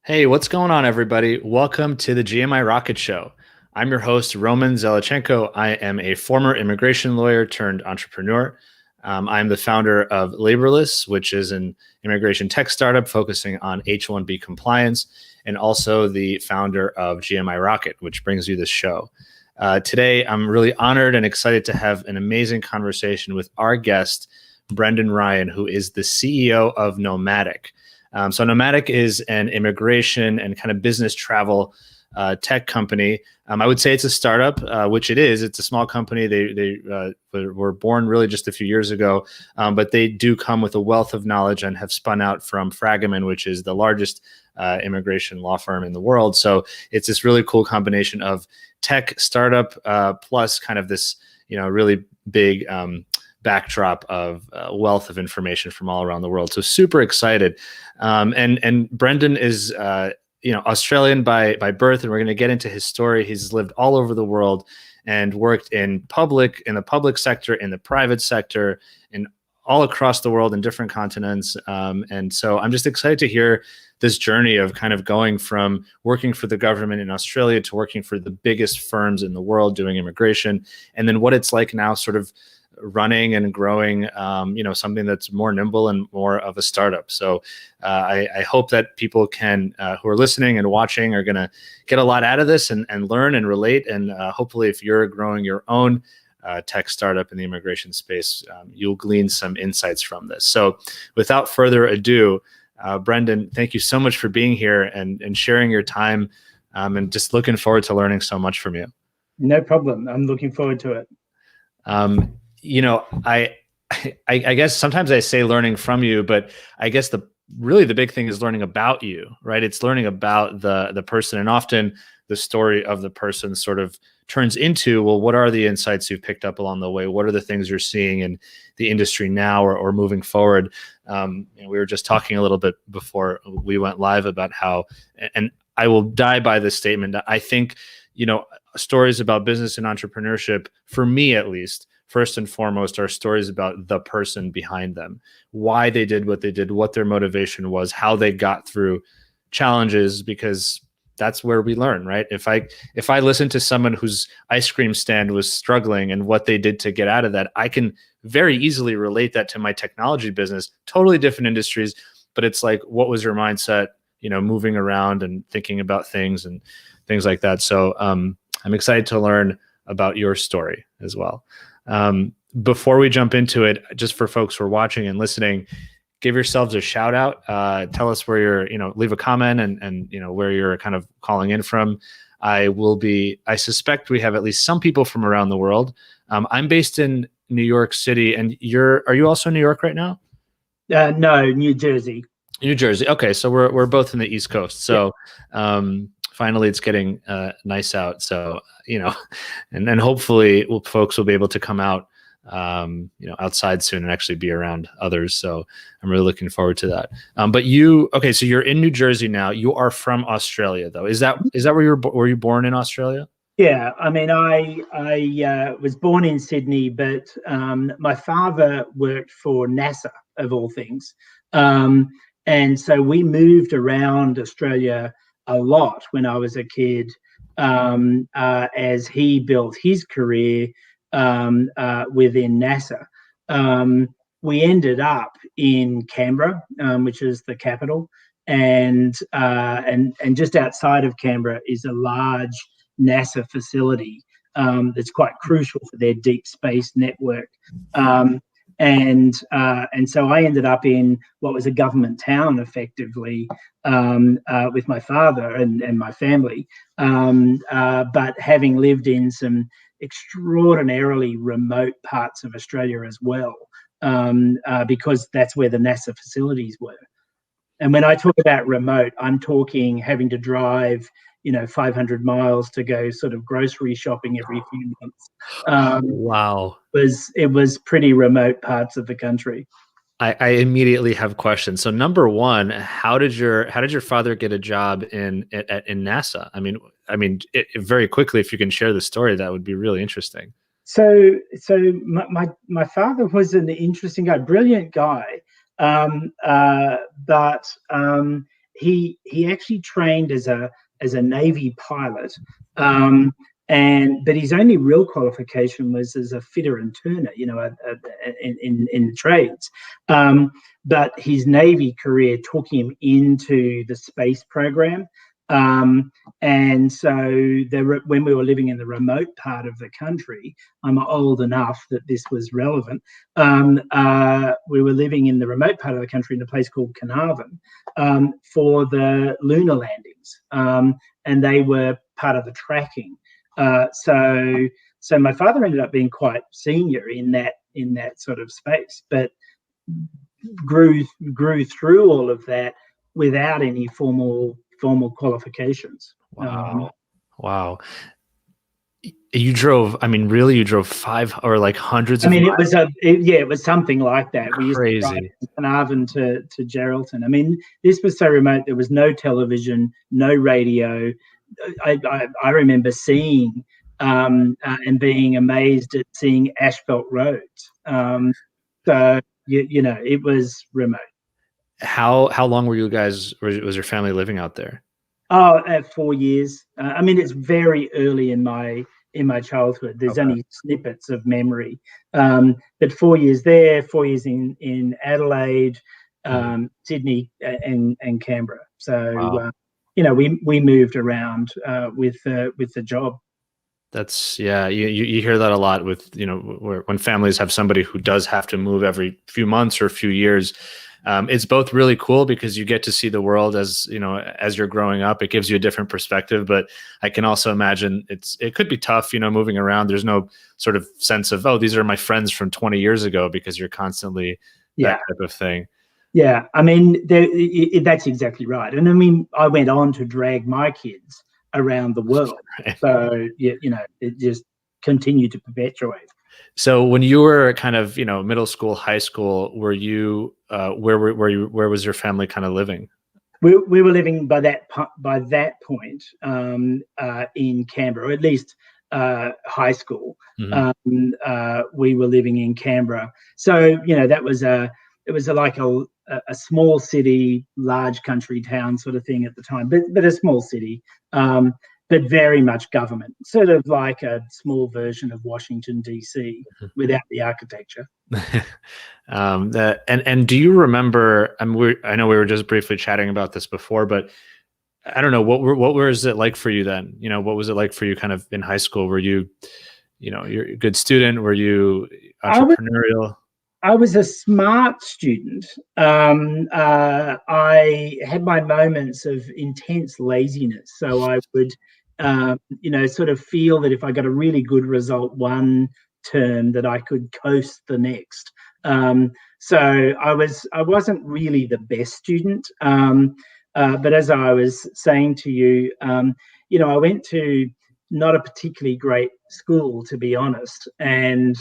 Hey, what's going on, everybody? Welcome to the GMI Rocket Show. I'm your host, Roman Zelichenko. I am a former immigration lawyer turned entrepreneur. I'm the founder of Laborless, which is an immigration tech startup focusing on H-1B compliance, and also the founder of GMI Rocket, which brings you this show. Today, I'm really honored and excited to have an amazing conversation with our guest, Brendan Ryan, who is the CEO of Nomadic. So Nomadic is an immigration and kind of business travel tech company. I would say it's a startup, which it is. It's a small company. They were born really just a few years ago, but they do come with a wealth of knowledge and have spun out from Fragomen, which is the largest immigration law firm in the world. So it's this really cool combination of tech startup plus kind of this, really big backdrop of wealth of information from all around the world. So super excited. And Brendan is, Australian by birth, and we're going to get into his story. He's lived all over the world and worked in the public sector, in the private sector, in all across the world in different continents. And so I'm just excited to hear this journey of kind of going from working for the government in Australia to working for the biggest firms in the world doing immigration, and then what it's like now sort of running and growing, something that's more nimble and more of a startup. So I hope that people who are listening and watching are going to get a lot out of this and learn and relate. And hopefully if you're growing your own tech startup in the immigration space, you'll glean some insights from this. So without further ado, Brendan, thank you so much for being here and sharing your time, and just looking forward to learning so much from you. No problem. I'm looking forward to it. I guess sometimes I say learning from you, but I guess the big thing is learning about you, right? It's learning about the person, and often the story of the person sort of turns into, well, what are the insights you've picked up along the way? What are the things you're seeing in the industry now or moving forward? We were just talking a little bit before we went live about how, and I will die by this statement, I think, stories about business and entrepreneurship, for me at least, first and foremost, are stories about the person behind them, why they did what they did, what their motivation was, how they got through challenges, because that's where we learn, right? If I listen to someone whose ice cream stand was struggling and what they did to get out of that, I can very easily relate that to my technology business, totally different industries, but it's like, what was your mindset, moving around and thinking about things and things like that. So I'm excited to learn about your story as well. Before we jump into it, just for folks who are watching and listening, give yourselves a shout out. Tell us where you're, leave a comment and where you're kind of calling in from. I suspect we have at least some people from around the world. I'm based in New York City, and are you also in New York right now? No, New Jersey. New Jersey. Okay. So we're both in the East Coast. So, finally it's getting nice out. So, and hopefully folks will be able to come out, outside soon and actually be around others. So I'm really looking forward to that. So you're in New Jersey now. You are from Australia though. Is that where were you born in Australia? Yeah. I mean, I was born in Sydney, but my father worked for NASA of all things. And so we moved around Australia a lot when I was a kid, as he built his career within NASA. We ended up in Canberra, which is the capital, and just outside of Canberra is a large NASA facility that's quite crucial for their deep space network. And so I ended up in what was a government town, effectively, with my father and my family. But having lived in some extraordinarily remote parts of Australia as well, because that's where the NASA facilities were. And when I talk about remote, I'm talking having to drive 500 miles to go sort of grocery shopping every few months. Wow. It was pretty remote parts of the country. I immediately have questions. So number one, how did your father get a job in NASA? I mean, very quickly, if you can share the story, that would be really interesting. So my father was an interesting guy, brilliant guy, but he actually trained as a Navy pilot, but his only real qualification was as a fitter and turner, in the trades. But his Navy career took him into the space program. And so when we were living in the remote part of the country, I'm old enough that this was relevant. We were living in the remote part of the country in a place called Carnarvon for the lunar landings, and they were part of the tracking. So my father ended up being quite senior in that sort of space, but grew through all of that without any formal qualifications. Wow. You drove, you drove 5 or like hundreds of miles? It was something like that. Crazy. We used to drive from Carnarvon to Geraldton. This was so remote. There was no television, no radio. I remember seeing and being amazed at seeing asphalt roads. So it was remote. How long were you guys? Was your family living out there? 4 years. It's very early in my childhood. There's only snippets of memory. But 4 years there, 4 years in Adelaide, Sydney, and Canberra. So we moved around with the job. That's you hear that a lot with when families have somebody who does have to move every few months or a few years. It's both really cool because you get to see the world as you're growing up. It gives you a different perspective, but I can also imagine it could be tough, moving around. There's no sort of sense of, oh, these are my friends from 20 years ago, because you're constantly that type of thing. Yeah, that's exactly right. And I went on to drag my kids around the world. Right. So it just continued to perpetuate. So when you were kind of middle school, high school, were you where was your family kind of living? We were living by that point in Canberra, or at least high school. Mm-hmm. We were living in Canberra, so it was like a small city, large country town sort of thing at the time, but a small city. But very much government, sort of like a small version of Washington, D.C. without the architecture. And do you remember, I know we were just briefly chatting about this before, but I don't know, what was it like for you then? What was it like for you kind of in high school? Were you, you're a good student? Were you entrepreneurial? I was a smart student. I had my moments of intense laziness. So I would, sort of feel that if I got a really good result one term, that I could coast the next. So I wasn't really the best student. But as I was saying to you, I went to not a particularly great school, to be honest. And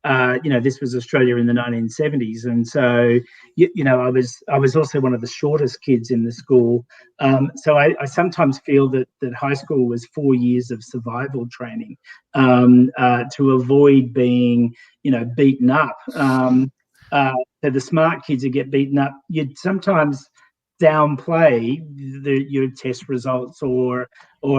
this was Australia in the 1970s, and so I was also one of the shortest kids in the school. So I sometimes feel that high school was 4 years of survival training to avoid being beaten up. So the smart kids who get beaten up, you'd sometimes downplay your test results or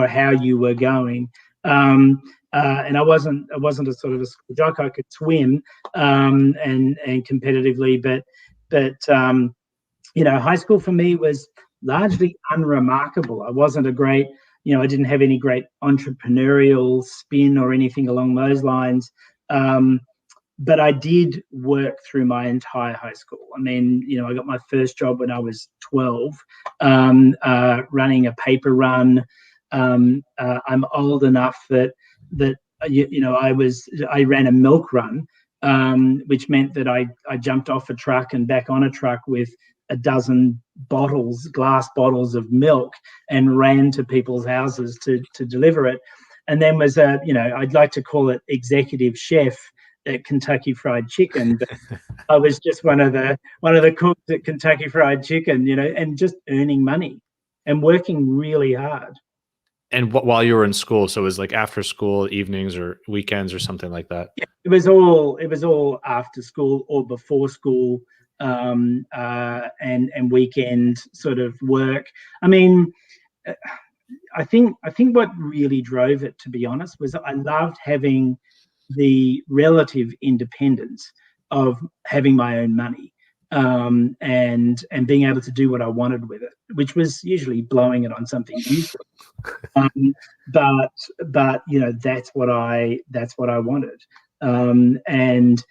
how you were going. And I wasn't a sort of a school jock. I could swim and competitively, but high school for me was largely unremarkable. I wasn't a great, I didn't have any great entrepreneurial spin or anything along those lines. But I did work through my entire high school. I got my first job when I was 12, running a paper run. I'm old enough that I ran a milk run, which meant that I jumped off a truck and back on a truck with a dozen glass bottles of milk, and ran to people's houses to deliver it. And then was I'd like to call it executive chef at Kentucky Fried Chicken, but I was just one of the cooks at Kentucky Fried Chicken, and just earning money and working really hard. And while you were in school, so it was like after school, evenings or weekends or something like that? Yeah, it was all after school or before school. and weekend sort of work. I mean, I think what really drove it, to be honest, was I loved having the relative independence of having my own money, and being able to do what I wanted with it, which was usually blowing it on something useless. But that's what I wanted. And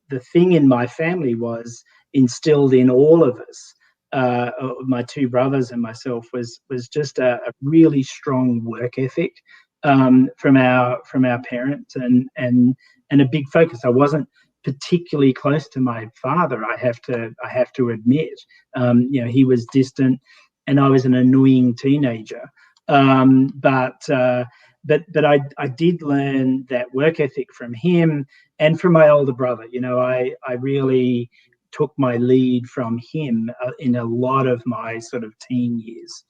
the thing in my family was instilled in all of us, my two brothers and myself, was just a really strong work ethic, from our parents, and a big focus. I wasn't particularly close to my father, I have to admit. He was distant, and I was an annoying teenager. But I did learn that work ethic from him and from my older brother. I really took my lead from him in a lot of my sort of teen years.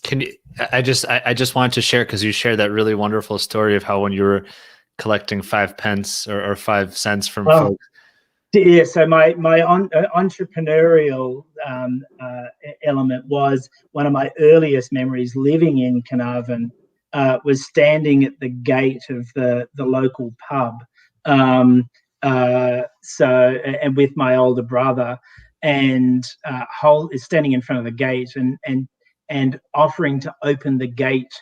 Can you? I just wanted to share, because you shared that really wonderful story of how when you were collecting 5 pence or 5 cents from folks. Yeah, so my entrepreneurial element was one of my earliest memories living in Carnarvon, was standing at the gate of the local pub, and with my older brother, and standing in front of the gate and offering to open the gate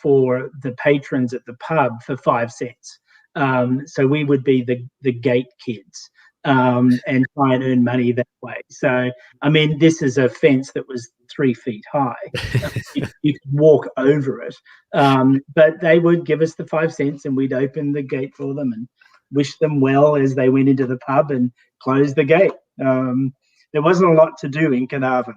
for the patrons at the pub for 5 cents. So we would be the gate kids, and try and earn money that way. So, I mean, this is a fence that was 3 feet high. You could walk over it. But they would give us the 5 cents, and we'd open the gate for them and wish them well as they went into the pub and close the gate. There wasn't a lot to do in Carnarvon.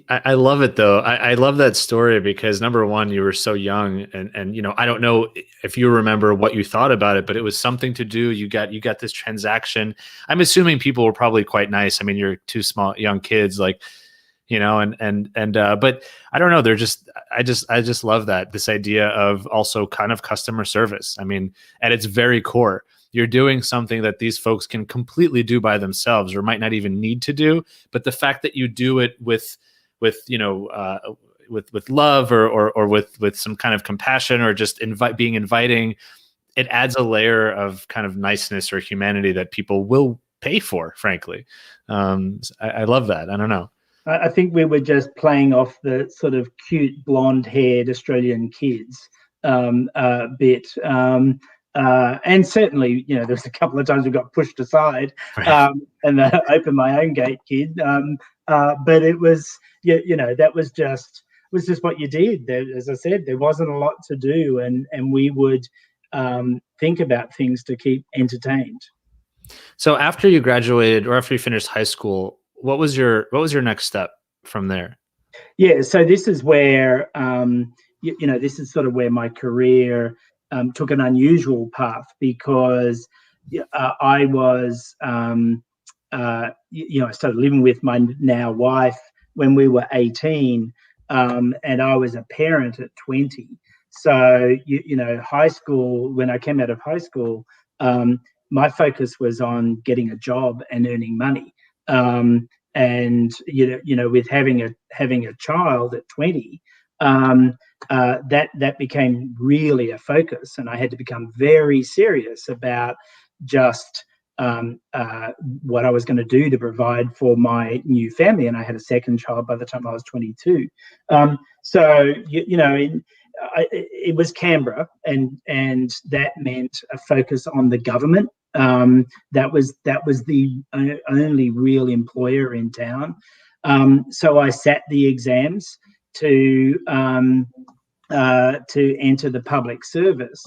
I love it though. I love that story because, number one, you were so young, and I don't know if you remember what you thought about it, but it was something to do. You got this transaction. I'm assuming people were probably quite nice. I mean, you're 2 small young kids, like, but I don't know. I just love this idea of also kind of customer service. I mean, at its very core, you're doing something that these folks can completely do by themselves, or might not even need to do. But the fact that you do it with love, or with some kind of compassion, or just being inviting, it adds a layer of kind of niceness or humanity that people will pay for, frankly. I love that. I don't know. I think we were just playing off the sort of cute blonde-haired Australian kids bit. And certainly, there was a couple of times we got pushed aside, right, and I opened my own gate, kid. But it was, that was just what you did. As I said, there wasn't a lot to do, and we would think about things to keep entertained. So after you graduated, or after you finished high school, what was your next step from there? Yeah, so this is where this is sort of where my career took an unusual path, because I was I started living with my now wife when we were 18, and I was a parent at 20. So high school, when I came out of high school, my focus was on getting a job and earning money. And with having a child at 20, that became really a focus, and I had to become very serious about just what I was going to do to provide for my new family. And I had a second child by the time I was 22. So it was Canberra, and that meant a focus on the government. That was the only real employer in town. So I sat the exams to enter the public service,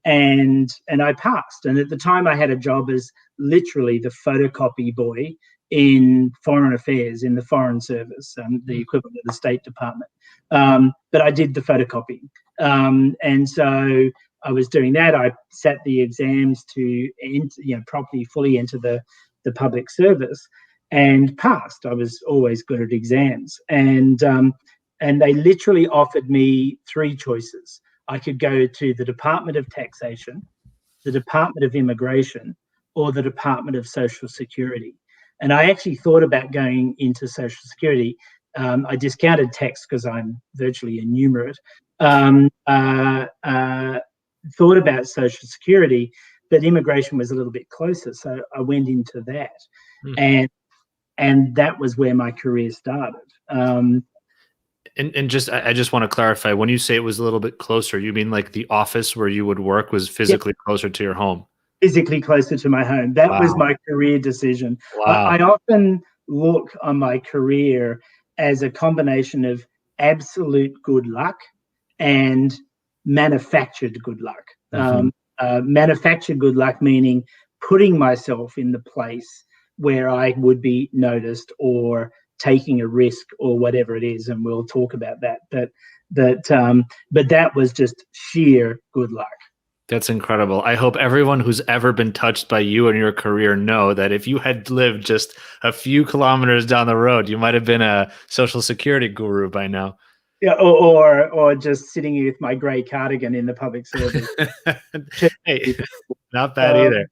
and I passed. And at the time, I had a job as literally the photocopy boy in foreign affairs, in the foreign service, the equivalent of the State Department. But I did the photocopying, and so I was doing that. I sat the exams to properly, fully enter the public service, and passed. I was always good at exams, and they literally offered me 3 choices. I could go to the Department of Taxation, the Department of Immigration, or the Department of Social Security. And I actually thought about going into Social Security. I discounted tax because I'm virtually enumerate. Thought about Social Security, but immigration was a little bit closer, so I went into that, and that was where my career started. And just I just want to clarify, when you say it was a little bit closer, you mean like the office where you would work was physically closer to your home? Physically closer to my home. That was my career decision. I often look on my career as a combination of absolute good luck and manufactured good luck. Manufactured good luck meaning putting myself in the place where I would be noticed or taking a risk or whatever it is, and we'll talk about that. But that was just sheer good luck. That's incredible. I hope everyone who's ever been touched by you in your career know that if you had lived just a few kilometers down the road, you might have been a Social Security guru by now. Yeah, or just sitting with my grey cardigan in the public service. Hey, not bad either.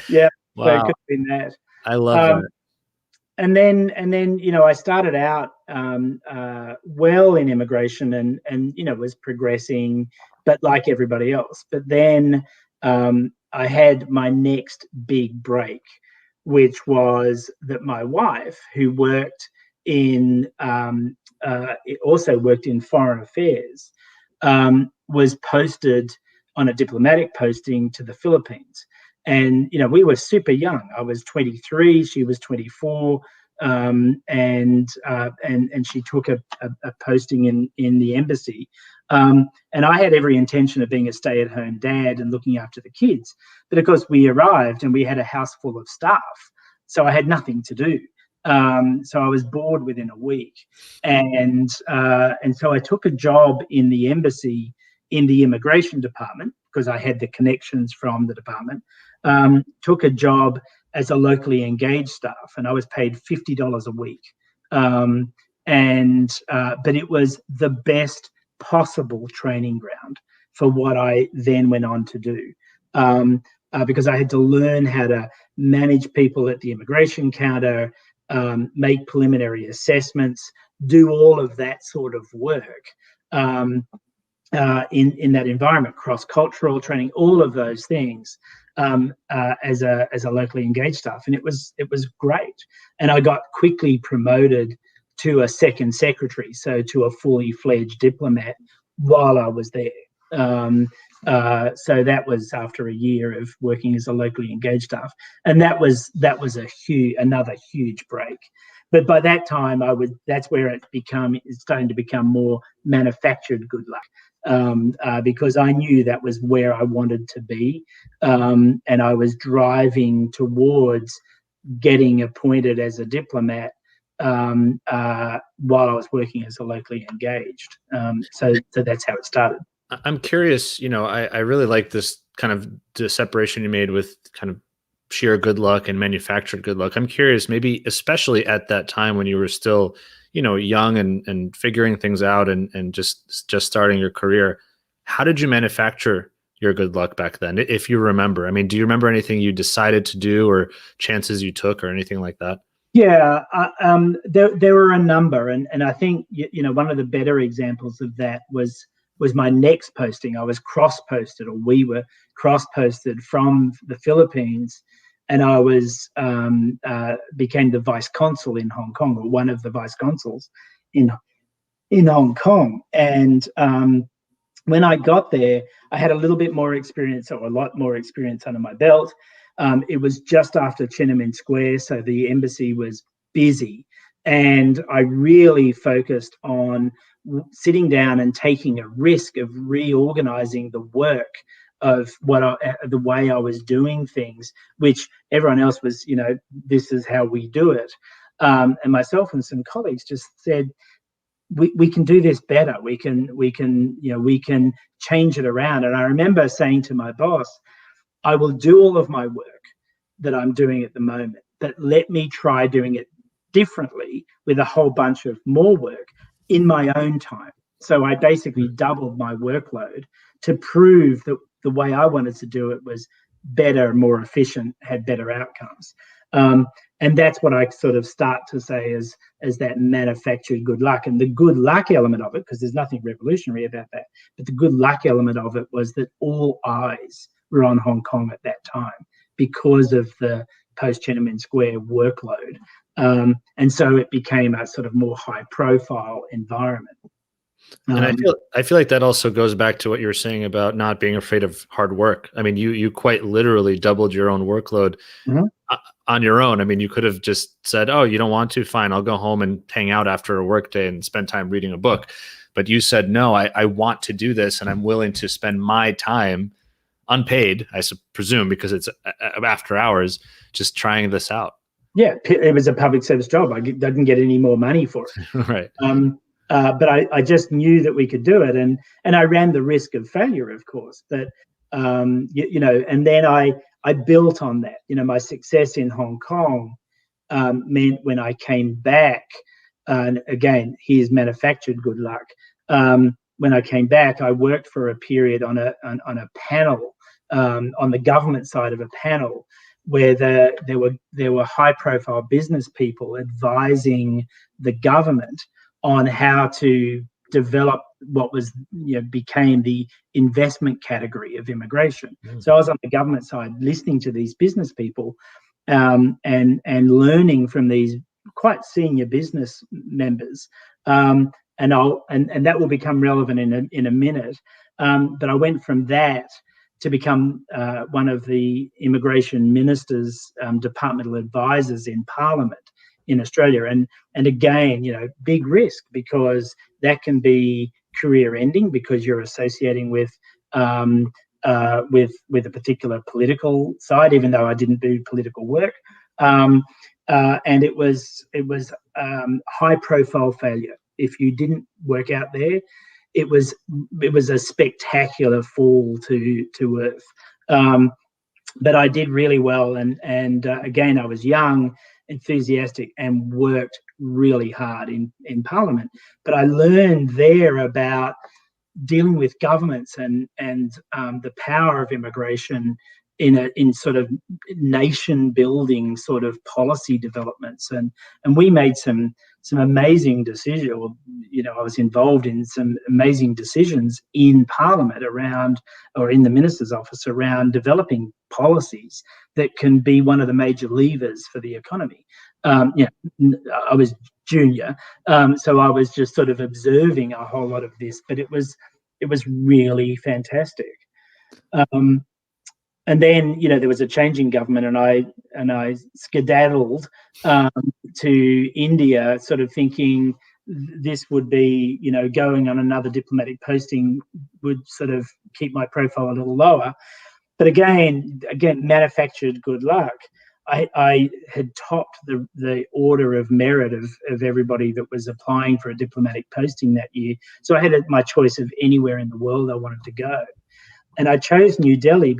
Yeah, wow. So it could have been that. I love that. And then I started out well in immigration and was progressing, but like everybody else. But then I had my next big break, which was that my wife, who worked in also worked in foreign affairs, was posted on a diplomatic posting to the Philippines. And, we were super young. I was 23, she was 24, and she took a posting in the embassy. And I had every intention of being a stay-at-home dad and looking after the kids. But of course, we arrived and we had a house full of staff, so I had nothing to do. So I was bored within a week, and so I took a job in the embassy in the immigration department because I had the connections from the department. Took a job as a locally engaged staff, and I was paid $50 a week. But it was the best possible training ground for what I then went on to do, because I had to learn how to manage people at the immigration counter, make preliminary assessments, do all of that sort of work in that environment, cross-cultural training, all of those things. As a locally engaged staff, and it was great. And I got quickly promoted to a second secretary, so to a fully fledged diplomat while I was there. So that was after a year of working as a locally engaged staff, and that was another huge break. But by that time, that's where it's starting to become more manufactured good luck, because I knew that was where I wanted to be, and I was driving towards getting appointed as a diplomat while I was working as a locally engaged. So that's how it started. I'm curious, I really like this kind of the separation you made with kind of sheer good luck and manufactured good luck. I'm curious, maybe especially at that time when you were still, young and figuring things out and just starting your career, how did you manufacture your good luck back then, if you remember? I mean, do you remember anything you decided to do or chances you took or anything like that? Yeah, there were a number, and I think one of the better examples of that was my next posting. I was cross-posted, or we were cross-posted from the Philippines, and I was became the vice consul in Hong Kong, or one of the vice consuls in Hong Kong. And when I got there, I had a little bit more experience, or a lot more experience under my belt. It was just after Tiananmen Square, so the embassy was busy, and I really focused on sitting down and taking a risk of reorganizing the work of the way I was doing things, which everyone else was, this is how we do it. And myself and some colleagues just said, we can do this better. We can change it around. And I remember saying to my boss, I will do all of my work that I'm doing at the moment, but let me try doing it differently with a whole bunch of more work in my own time. So I basically doubled my workload to prove that the way I wanted to do it was better, more efficient, had better outcomes. And that's what I sort of start to say as that manufactured good luck. And the good luck element of it, because there's nothing revolutionary about that, but the good luck element of it was that all eyes were on Hong Kong at that time because of the post-Tiananmen Square workload. And so it became a sort of more high-profile environment. And I feel like that also goes back to what you were saying about not being afraid of hard work. I mean, you quite literally doubled your own workload on your own. I mean, you could have just said, "Oh, you don't want to? Fine, I'll go home and hang out after a work day and spend time reading a book." But you said, "No, I want to do this, and I'm willing to spend my time, unpaid, I presume, because it's after hours, just trying this out." Yeah, it was a public service job. I didn't get any more money for it. Right. But I just knew that we could do it, and I ran the risk of failure, of course. But and then I built on that. My success in Hong Kong meant when I came back, and again, here's manufactured good luck. When I came back, I worked for a period on a panel, on the government side of a panel, where there were high-profile business people advising the government on how to develop what became the investment category of immigration. So I was on the government side listening to these business people and learning from these quite senior business members. And that will become relevant in a minute. But I went from that to become one of the immigration minister's departmental advisors in Parliament in Australia, and again, big risk, because that can be career ending because you're associating with a particular political side, even though I didn't do political work, and it was high profile failure. If you didn't work out there, it was a spectacular fall to earth. But I did really well, and again, I was young, enthusiastic, and worked really hard in Parliament. But I learned there about dealing with governments and the power of immigration in sort of nation building sort of policy developments, and we made some amazing decisions. I was involved in some amazing decisions in Parliament around, or in the Minister's office, around developing policies that can be one of the major levers for the economy. I was junior, so I was just sort of observing a whole lot of this, but it was really fantastic. And then, there was a change in government, and I skedaddled to India, sort of thinking this would be, going on another diplomatic posting would sort of keep my profile a little lower. But again, manufactured good luck. I had topped the order of merit of everybody that was applying for a diplomatic posting that year. So I had my choice of anywhere in the world I wanted to go. And I chose New Delhi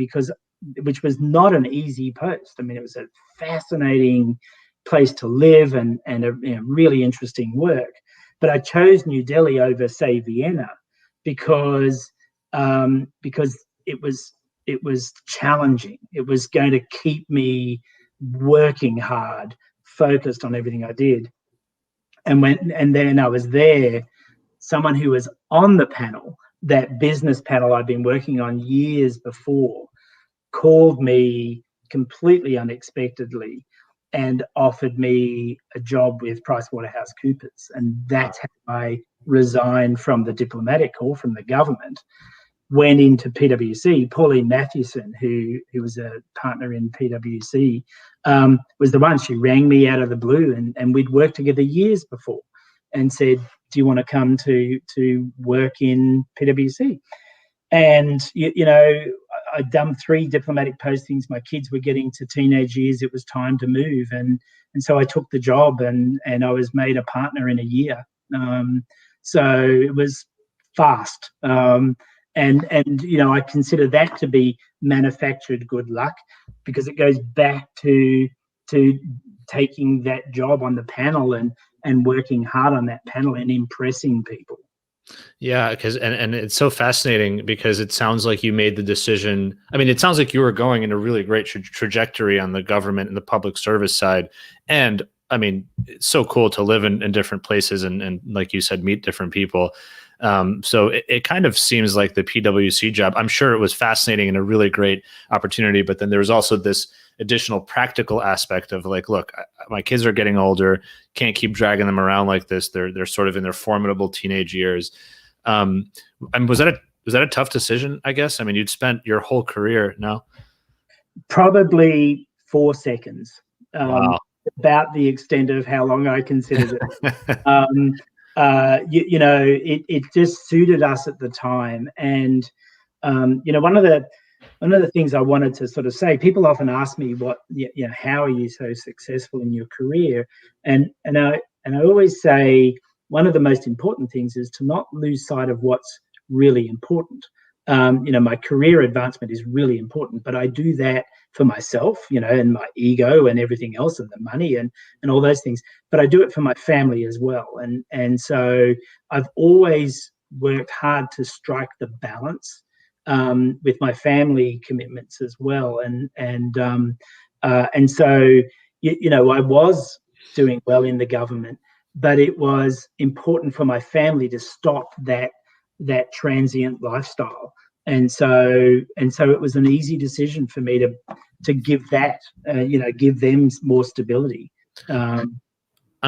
which was not an easy post. I mean, it was a fascinating place to live and a really interesting work. But I chose New Delhi over, say, Vienna because it was challenging. It was going to keep me working hard, focused on everything I did. And then I was there, someone who was on the panel, that business panel I'd been working on years before, called me completely unexpectedly and offered me a job with PricewaterhouseCoopers. And that's how I resigned from the diplomatic corps, from the government, went into PwC. Pauline Matthewson, who was a partner in PwC, was the one. She rang me out of the blue, and we'd worked together years before, and said, "Do you want to come to work in PwC?" And I'd done 3 diplomatic postings. My kids were getting to teenage years. It was time to move, and so I took the job, and I was made a partner in a year. So it was fast. And I consider that to be manufactured good luck, because it goes back to taking that job on the panel and working hard on that panel and impressing people. Yeah, because and it's so fascinating because it sounds like you made the decision. I mean, it sounds like you were going in a really great trajectory on the government and the public service side. And I mean, it's so cool to live in different places and like you said, meet different people. So it kind of seems like the PwC job. I'm sure it was fascinating and a really great opportunity, but then there was also this additional practical aspect of like, look, my kids are getting older, can't keep dragging them around like this. They're sort of in their formidable teenage years. And was that a tough decision, I guess? I mean, you'd spent your whole career now. Probably 4 seconds. Wow. About the extent of how long I considered it. It just suited us at the time. And one of the things I wanted to sort of say, people often ask me how are you so successful in your career? And I always say one of the most important things is to not lose sight of what's really important. My career advancement is really important, but I do that for myself, and my ego and everything else and the money and all those things, but I do it for my family as well. And so I've always worked hard to strike the balance with my family commitments as well. And so I was doing well in the government, but it was important for my family to stop that transient lifestyle. And so it was an easy decision for me to give that, give them more stability. I'm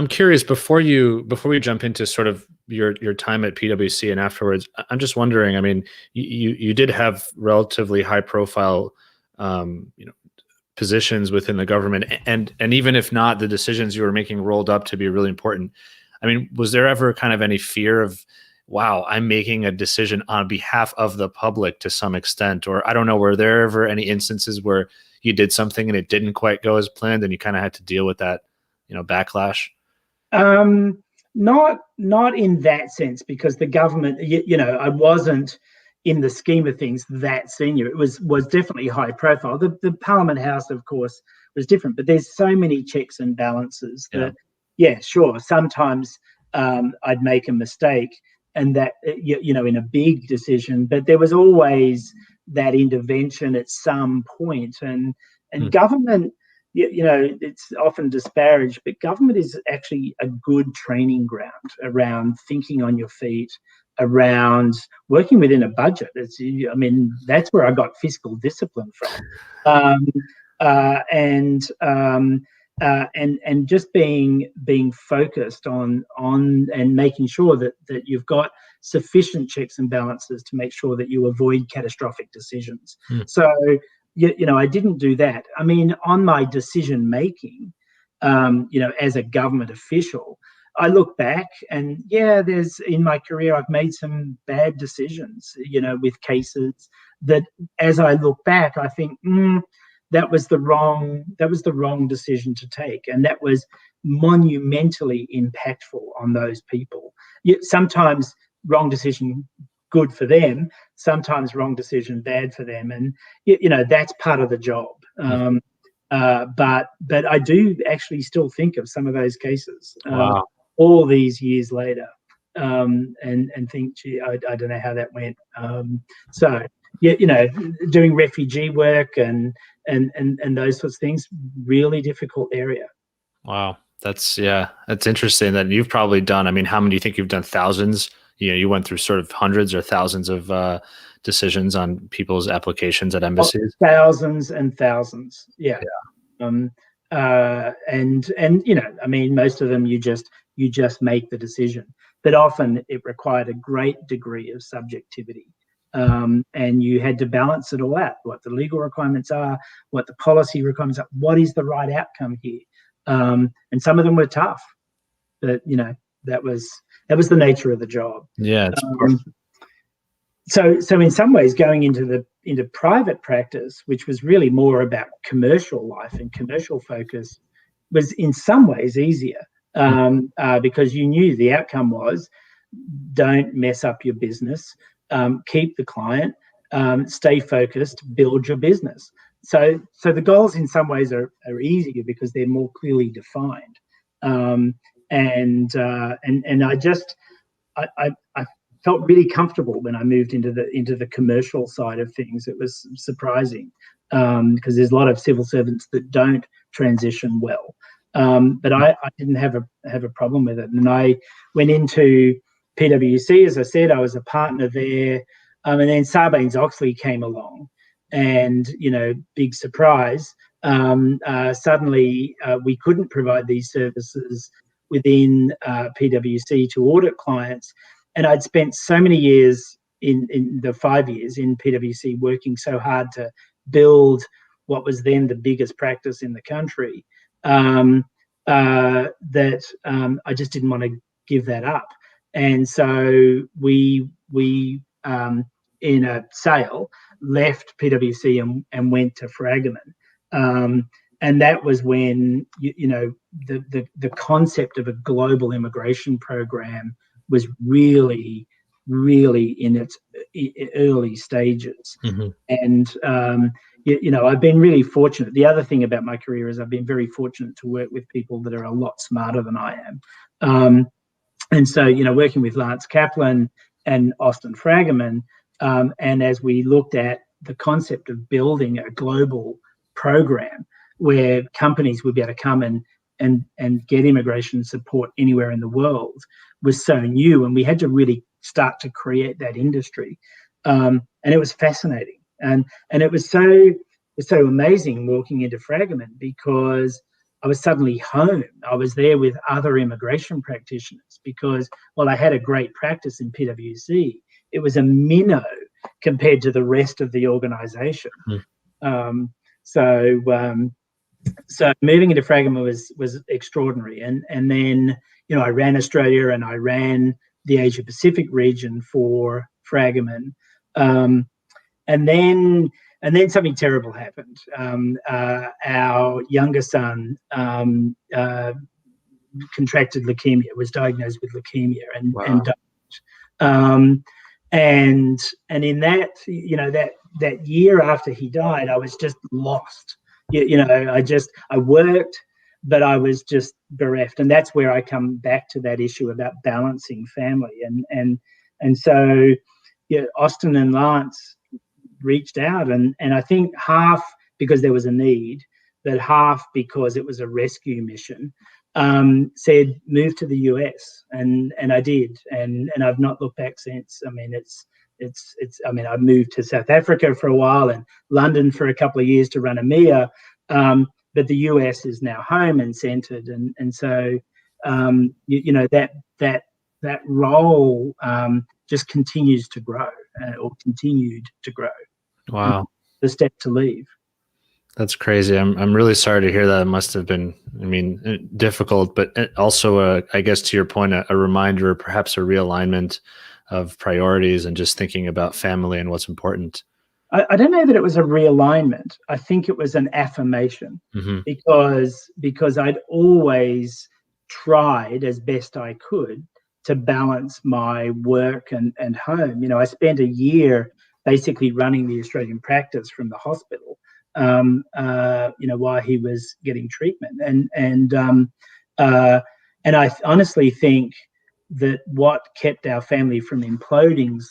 curious, before we jump into sort of your time at PwC and afterwards, I'm just wondering, I mean, you did have relatively high profile, positions within the government, and even if not, the decisions you were making rolled up to be really important. I mean, was there ever kind of any fear of, wow, I'm making a decision on behalf of the public to some extent? Or I don't know, were there ever any instances where you did something and it didn't quite go as planned and you kind of had to deal with that, backlash? Not in that sense, because the government, I wasn't in the scheme of things that senior. It was definitely high profile. The Parliament House, of course, was different, but there's so many checks and balances that, sure, sometimes I'd make a mistake, and that in a big decision, but there was always that intervention at some point. And government, it's often disparaged, but government is actually a good training ground around thinking on your feet, around working within a budget. That's where I got fiscal discipline from. And just being focused on and making sure that you've got sufficient checks and balances to make sure that you avoid catastrophic decisions. So I didn't do that. I mean, on my decision making, as a government official, I look back and in my career I've made some bad decisions, with cases that, as I look back, I think that was the wrong decision to take, and that was monumentally impactful on those people. Sometimes wrong decision good for them, sometimes wrong decision bad for them, and that's part of the job. But I do actually still think of some of those cases. Wow. All these years later, and think, gee, I don't know how that went. So doing refugee work and those sorts of things, really difficult area. Wow. That's interesting that you've probably done. I mean, how many do you think you've done? Thousands? You went through sort of hundreds or thousands of decisions on people's applications at embassies. Thousands and thousands. Yeah. And most of them you just make the decision, but often it required a great degree of subjectivity. And you had to balance it all out, what the legal requirements are, what the policy requirements are, what is the right outcome here. And some of them were tough, but that was the nature of the job. Yeah. So in some ways, going into private practice, which was really more about commercial life and commercial focus, was in some ways easier, because you knew the outcome was, don't mess up your business, keep the client, stay focused, build your business. So the goals in some ways are easier because they're more clearly defined. And felt really comfortable when I moved into the commercial side of things. It was surprising because there's a lot of civil servants that don't transition well. But I didn't have a problem with it, and I went into PwC. As I said, I was a partner there, and then Sarbanes-Oxley came along, and big surprise. Suddenly, we couldn't provide these services within PwC to audit clients. And I'd spent so many years in the 5 years in PwC working so hard to build what was then the biggest practice in the country that I just didn't want to give that up. And so we in a sale left PwC and went to Fragomen. And that was when the concept of a global immigration program was really in its early stages. Mm-hmm. And I've been really fortunate. The other thing about my career is I've been very fortunate to work with people that are a lot smarter than I am. And so working with Lance Kaplan and Austin Fragomen, and as we looked at the concept of building a global program where companies would be able to come and get immigration support anywhere in the world was so new, and we had to really start to create that industry. And it was fascinating, and it was so amazing walking into Fragomen because I was suddenly home. I was there with other immigration practitioners because while I had a great practice in PwC, it was a minnow compared to the rest of the organisation. So moving into Fragomen was extraordinary, and then I ran Australia and I ran the Asia Pacific region for Fragomen, and then something terrible happened. Our younger son contracted leukemia, was diagnosed with leukemia, and Wow. and died. And in that year after he died, I was just lost. I worked, but I was just bereft, and that's where I come back to that issue about balancing family, and so Austin and Lance reached out, and I think half because there was a need, but half because it was a rescue mission, said move to the US, and I did, and I've not looked back since. I mean, I moved to South Africa for a while and London for a couple of years to run EMEA, but the US is now home and centered, and so that role just continues to grow, or continued to grow. Wow. The step to leave. That's crazy. I'm really sorry to hear that. It must have been, difficult, but also, I guess to your point, a reminder, perhaps a realignment of priorities and just thinking about family and what's important. I don't know that it was a realignment. I think it was an affirmation, mm-hmm. because I'd always tried as best I could to balance my work and home. I spent a year basically running the Australian practice from the hospital, while he was getting treatment, and I honestly think that what kept our family from imploding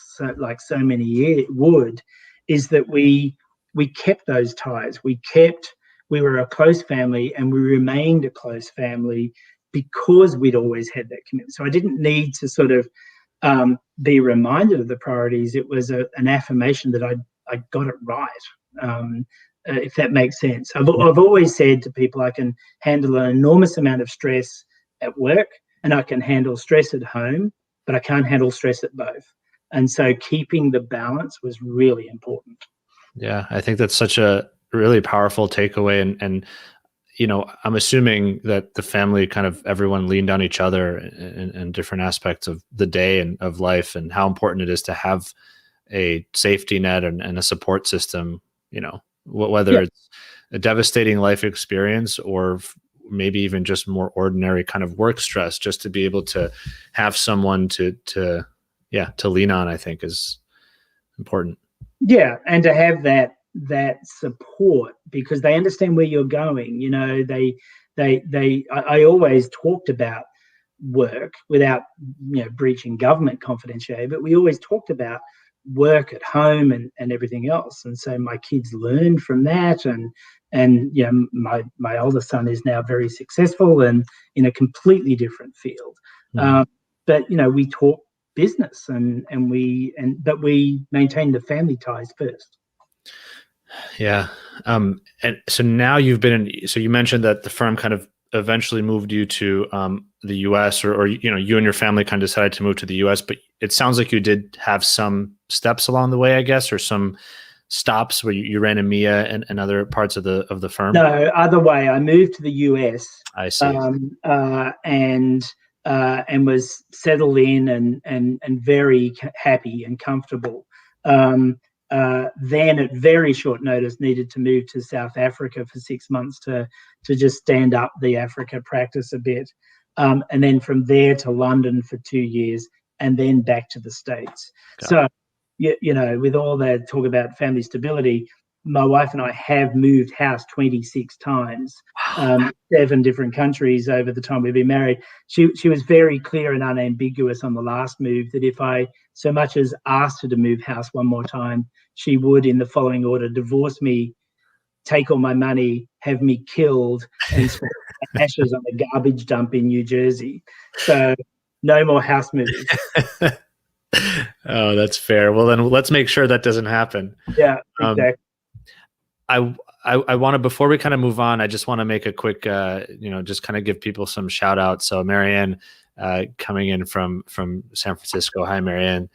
so many years would is that we kept those ties. We were a close family, and we remained a close family because we'd always had that commitment. So I didn't need to sort of be reminded of the priorities. It was an affirmation that I got it right, if that makes sense. I've always said to people I can handle an enormous amount of stress at work and I can handle stress at home, but I can't handle stress at both. And so keeping the balance was really important. Yeah, I think that's such a really powerful takeaway. And I'm assuming that the family kind of everyone leaned on each other in different aspects of the day and of life, and how important it is to have a safety net and a support system, whether it's a devastating life experience or maybe even just more ordinary kind of work stress, just to be able to have someone to lean on, I think is important. Yeah. And to have that support, because they understand where you're going. I always talked about work without breaching government confidentiality, but we always talked about work at home and everything else. And so my kids learned from that, and my older son is now very successful and in a completely different field. But we talk business, but we maintain the family ties first. Yeah. And so now you've been so you mentioned that the firm kind of eventually moved you to the US, or you and your family kind of decided to move to the US, but it sounds like you did have some steps along the way, I guess, or some stops where you ran EMEA and other parts of the firm. No, other way. I moved to the US. I see. And was settled in and very happy and comfortable. Then at very short notice needed to move to South Africa for 6 months to just stand up the Africa practice a bit. And then from there to London for 2 years, and then back to the States. So, with all that talk about family stability, my wife and I have moved house 26 times, 7 different countries over the time we've been married. She was very clear and unambiguous on the last move that if I so much as asked her to move house one more time, she would, in the following order, divorce me, take all my money, have me killed, and spread ashes on the garbage dump in New Jersey. So no more house moves. Oh, that's fair. Well, then let's make sure that doesn't happen. Yeah, exactly. I want to, before we kind of move on, I just want to make a quick, just kind of give people some shout outs. So Marianne, coming in from San Francisco. Hi, Marianne.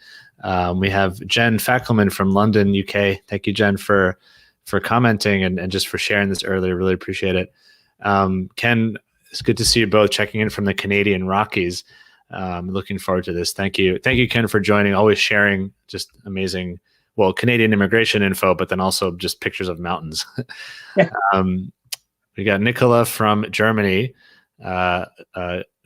We have Jen Fragomen from London, UK. Thank you, Jen, for commenting and just for sharing this earlier. Really appreciate it. Ken, it's good to see you both checking in from the Canadian Rockies. Looking forward to this. Thank you, Ken, for joining. Always sharing just amazing, Canadian immigration info, but then also just pictures of mountains. Yeah. We got Nicola from Germany.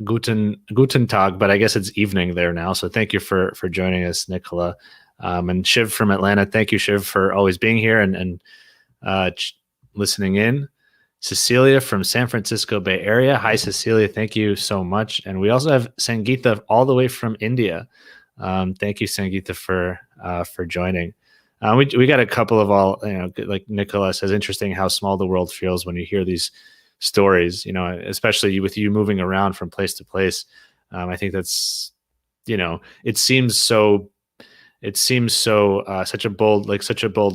Guten Tag, but I guess it's evening there now. So thank you for joining us, Nicola. And Shiv from Atlanta. Thank you, Shiv, for always being here and listening in. Cecilia from San Francisco Bay Area. Hi, Cecilia. Thank you so much. And we also have Sangeeta all the way from India. Thank you, Sangeeta, for joining. We got a couple of like Nicola says, interesting how small the world feels when you hear these stories, especially with you moving around from place to place. I think that's, it seems so such a bold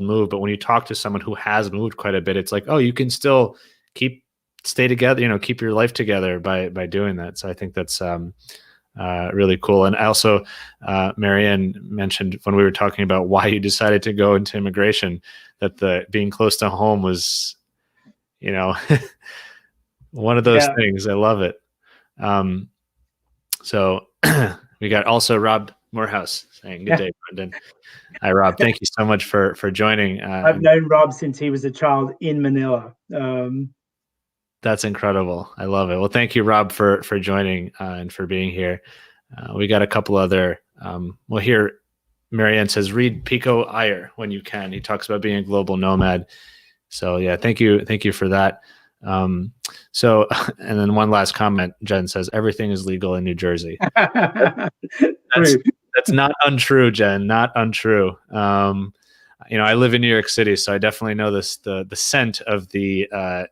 move. But when you talk to someone who has moved quite a bit, it's like, oh, you can still stay together, keep your life together by doing that. So I think that's really cool. And I also, Marianne mentioned when we were talking about why you decided to go into immigration, that the being close to home was, one of those things. I love it. So we got also Rob Morehouse saying, good day, Brendan. Hi, Rob. Thank you so much for joining. I've known Rob since he was a child in Manila. That's incredible. I love it. Well, thank you, Rob, for joining and for being here. We got a couple other, here, Marianne says, read Pico Iyer when you can. He talks about being a global nomad. So yeah, thank you for that. And then one last comment, Jen says, everything is legal in New Jersey. That's not untrue, Jen, not untrue. I live in New York City, so I definitely know the scent of the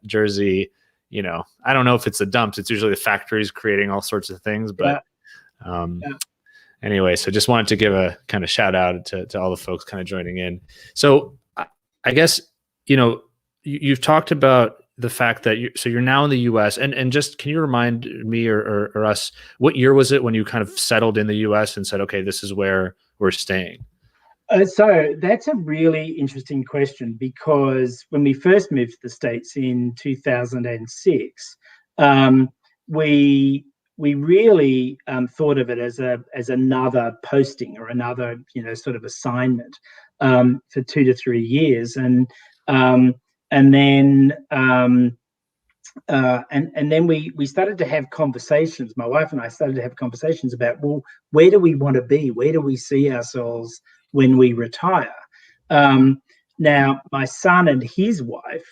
Jersey. I don't know if it's the dumps. It's usually the factories creating all sorts of things. But anyway, so just wanted to give a kind of shout out to all the folks kind of joining in. So I guess, you've talked about the fact that you're now in the US and just, can you remind me or us, what year was it when you kind of settled in the US and said, okay, this is where we're staying? So that's a really interesting question, because when we first moved to the States in 2006, we really thought of it as another posting or another sort of assignment for 2 to 3 years, and then we started to have conversations. My wife and I started to have conversations about, well, where do we want to be? Where do we see ourselves when we retire? Now, my son and his wife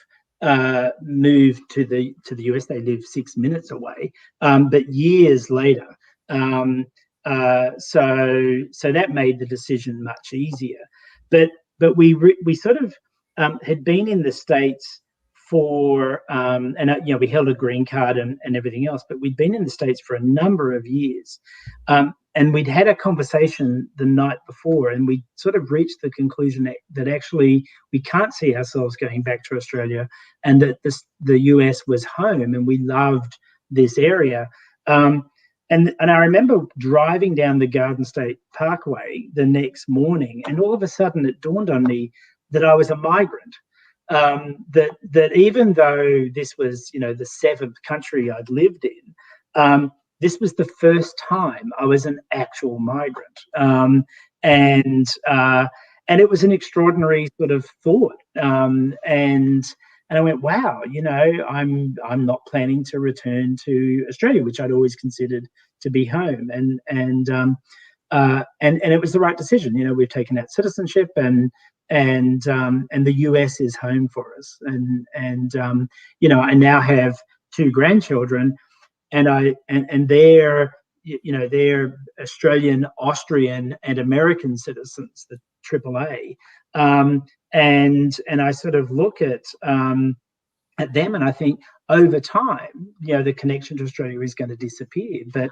moved to the US. They live 6 minutes away, but years later. So that made the decision much easier. But we sort of had been in the States for and we held a green card and everything else, but we'd been in the States for a number of years, and we'd had a conversation the night before, and we sort of reached the conclusion that actually we can't see ourselves going back to Australia, and that the US was home, and we loved this area. And I remember driving down the Garden State Parkway the next morning, and all of a sudden it dawned on me that I was a migrant. That even though this was, the seventh country I'd lived in, this was the first time I was an actual migrant, and it was an extraordinary sort of thought. And I went, wow, I'm not planning to return to Australia, which I'd always considered to be home, and it was the right decision. We've taken out citizenship, and the US is home for us, and I now have two grandchildren, and they're Australian, Austrian, and American citizens, the AAA, and I sort of look at them, and I think over time, the connection to Australia is going to disappear, but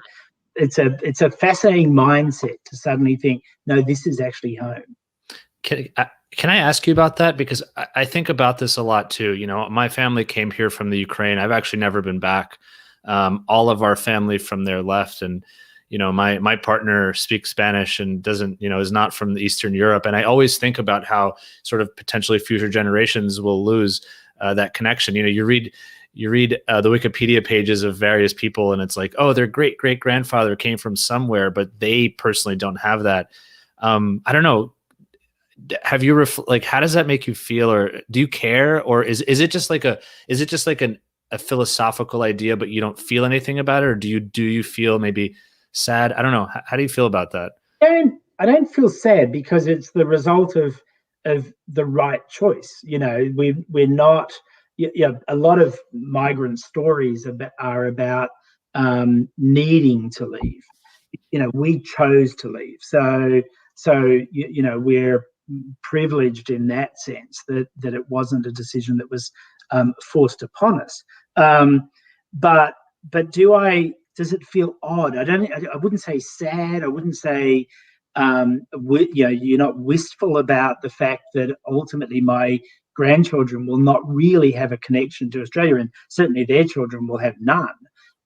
it's a fascinating mindset to suddenly think, no, this is actually home. Can I ask you about that? Because I think about this a lot too. My family came here from the Ukraine. I've actually never been back. All of our family from there left. And, my partner speaks Spanish and doesn't, is not from Eastern Europe. And I always think about how sort of potentially future generations will lose that connection. You read the Wikipedia pages of various people, and it's like, oh, their great grandfather came from somewhere, but they personally don't have that. I don't know. Have you how does that make you feel, or do you care, or is it just like a philosophical idea, but you don't feel anything about it, or do you feel maybe sad? I don't know. How do you feel about that? I don't feel sad, because it's the result of the right choice. We're not. A lot of migrant stories are about needing to leave. We chose to leave, so we're privileged in that sense, that it wasn't a decision that was forced upon us. But does it feel odd? I wouldn't say sad. I wouldn't say you're not wistful about the fact that ultimately my grandchildren will not really have a connection to Australia, and certainly their children will have none.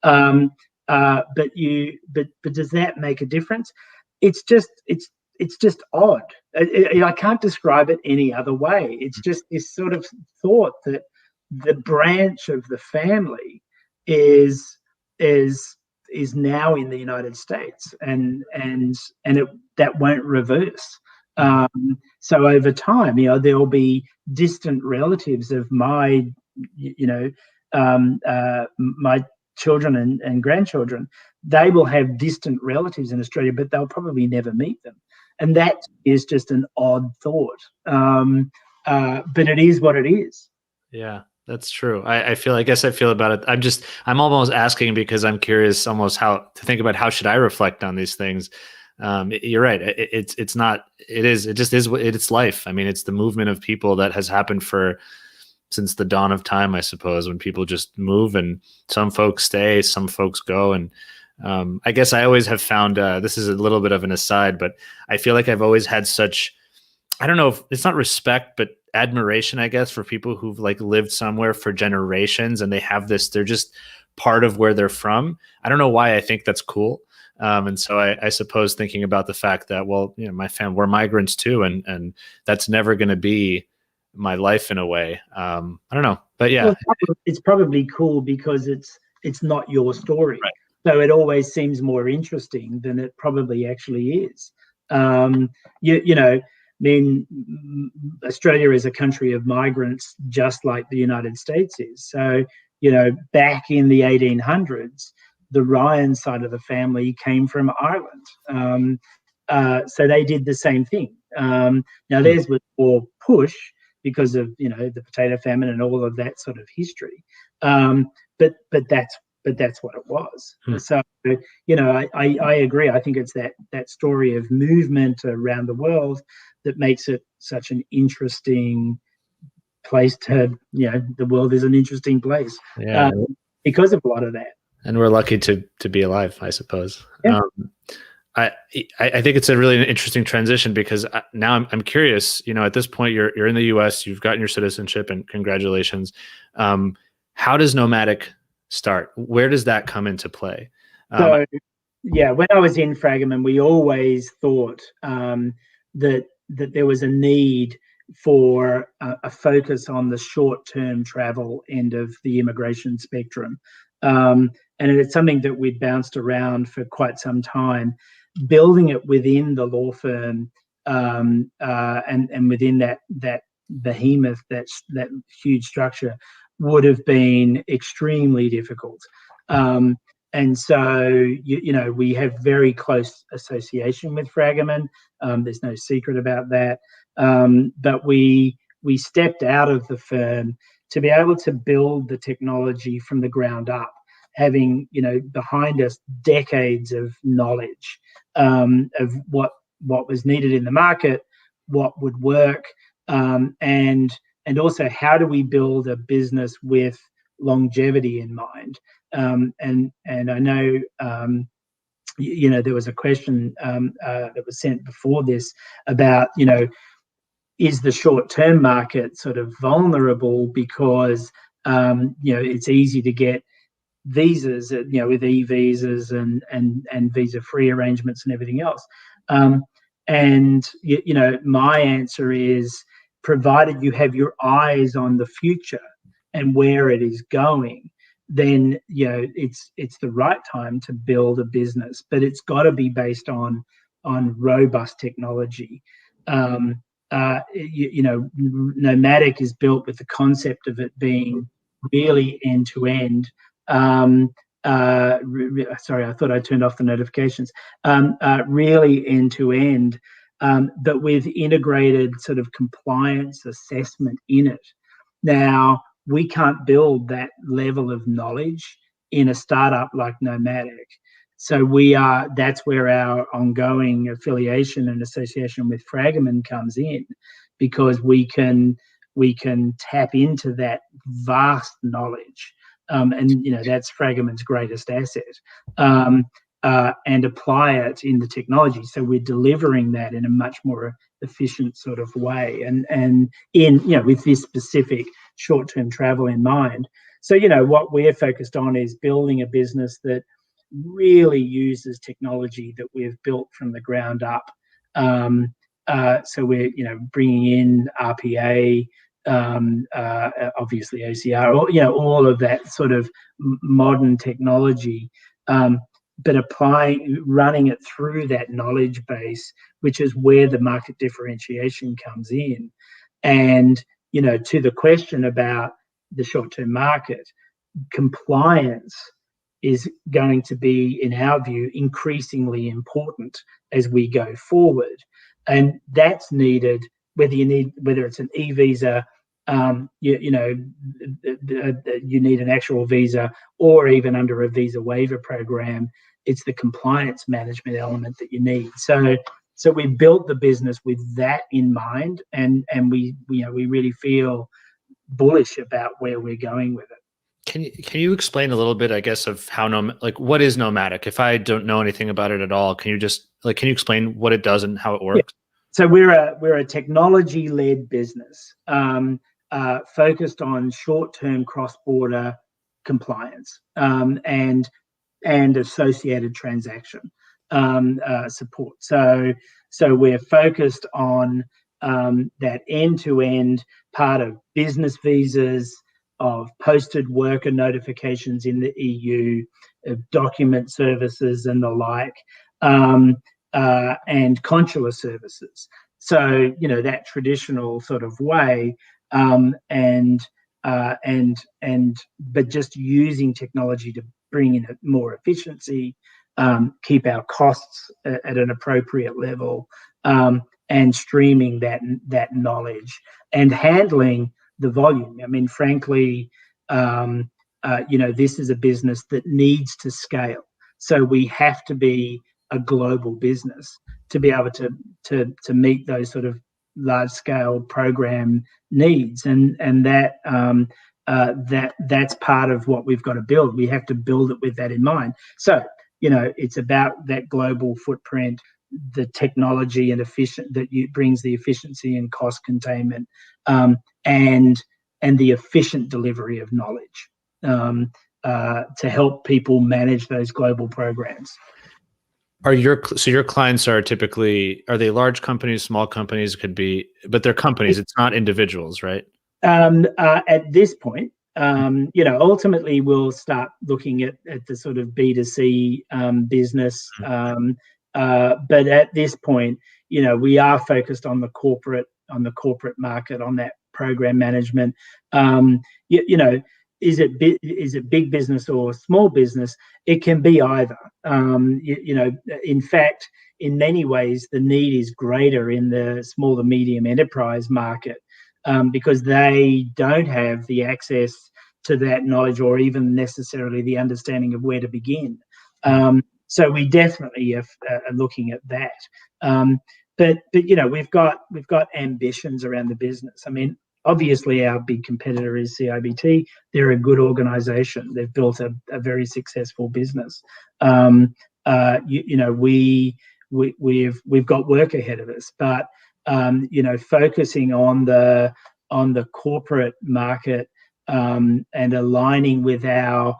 But does that make a difference? It's just odd. I can't describe it any other way. It's just this sort of thought that the branch of the family is now in the United States, and that won't reverse. So over time, there will be distant relatives of my my children and grandchildren. They will have distant relatives in Australia, but they'll probably never meet them. And that is just an odd thought. But it is what it is. Yeah, that's true. I guess I feel about it. I'm almost asking because I'm curious almost how to think about how should I reflect on these things. You're right. It just is. It's life. I mean, it's the movement of people that has happened since the dawn of time, I suppose, when people just move, and some folks stay, some folks go. And I guess I always have found, this is a little bit of an aside, but I feel like I've always had such, I don't know if it's not respect, but admiration, I guess, for people who've lived somewhere for generations, and they have this, they're just part of where they're from. I don't know why I think that's cool. And so I suppose thinking about the fact that, well, my family, we're migrants too, and that's never going to be my life in a way. I don't know, but yeah, it's probably cool because it's not your story. Right. So it always seems more interesting than it probably actually is. Australia is a country of migrants, just like the United States is. So, back in the 1800s, the Ryan side of the family came from Ireland. So they did the same thing. Now theirs was more push because of, the potato famine and all of that sort of history. But that's but that's what it was. Hmm. So, I agree. I think it's that story of movement around the world that makes it such an interesting place to, the world is an interesting place Yeah. because of a lot of that. And we're lucky to be alive, I suppose. Yeah. I think it's a really interesting transition because now I'm curious. At this point, you're in the U.S., you've gotten your citizenship, and congratulations. How does Nomadic start? Where does that come into play? So, when I was in Fragomen, we always thought that there was a need for a focus on the short-term travel end of the immigration spectrum. And it's something that we'd bounced around for quite some time, building it within the law firm and within that behemoth, that huge structure, would have been extremely difficult. And so, we have very close association with Fragomen. There's no secret about that. But we stepped out of the firm to be able to build the technology from the ground up, having, behind us decades of knowledge of what was needed in the market, what would work, and also how do we build a business with longevity in mind. And I know, there was a question that was sent before this about, is the short-term market sort of vulnerable because, it's easy to get visas, with e-visas and visa-free arrangements and everything else. And, my answer is, provided you have your eyes on the future and where it is going, then it's the right time to build a business, but it's got to be based on robust technology. Nomadic is built with the concept of it being really end to end. Sorry, I thought I turned off the notifications. Really end to end, but with integrated sort of compliance assessment in it. Now, we can't build that level of knowledge in a startup like Nomadic. So that's where our ongoing affiliation and association with Fragomen comes in, because we can tap into that vast knowledge. And that's Fragomen's greatest asset, and apply it in the technology. So we're delivering that in a much more efficient sort of way, and in with this specific short-term travel in mind. So what we're focused on is building a business that really uses technology that we've built from the ground up. So we're bringing in RPA, obviously OCR, all of that sort of modern technology, but running it through that knowledge base, which is where the market differentiation comes in. And to the question about the short-term market, compliance is going to be, in our view, increasingly important as we go forward. And that's needed whether it's an e-visa, you need an actual visa, or even under a visa waiver program. It's the compliance management element that you need. So we built the business with that in mind, and we really feel bullish about where we're going with it. Can you explain a little bit, I guess, of how what is Nomadic? If I don't know anything about it at all, can you explain what it does and how it works? Yeah. So we're a technology-led business, focused on short-term cross-border compliance, and associated transaction support. So we're focused on that end-to-end part of business visas, of posted worker notifications in the EU, of document services and the like, and consular services. So that traditional sort of way, but just using technology to bring in more efficiency, keep our costs at an appropriate level, and streaming that knowledge and handling the volume. I mean, frankly, this is a business that needs to scale. So we have to be a global business to be able to meet those sort of large scale program needs, and that's part of what we've got to build. We have to build it with that in mind. So it's about that global footprint, the technology and brings the efficiency and cost containment, and the efficient delivery of knowledge to help people manage those global programs. So your clients are they large companies, small companies? Could be, but they're companies. It's not individuals, right? At this point, ultimately we'll start looking at the sort of B2C business. But at this point, we are focused on the corporate market, on that program management. Is it big business or small business? It can be either. In fact, in many ways, the need is greater in the small to medium enterprise market because they don't have the access to that knowledge or even necessarily the understanding of where to begin. So we definitely are looking at that. But we've got ambitions around the business. I mean, obviously, our big competitor is CIBT. They're a good organisation. They've built a very successful business. We've got work ahead of us, but focusing on the corporate market and aligning with our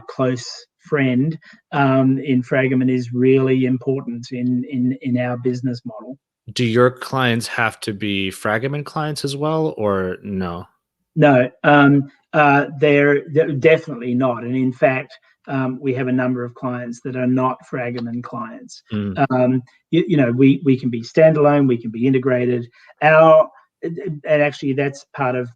close friend in Fragomen is really important in our business model. Do your clients have to be Fragomen clients as well, or no? No, they're definitely not. And in fact, we have a number of clients that are not Fragomen clients. We can be standalone, we can be integrated. And actually, that's part of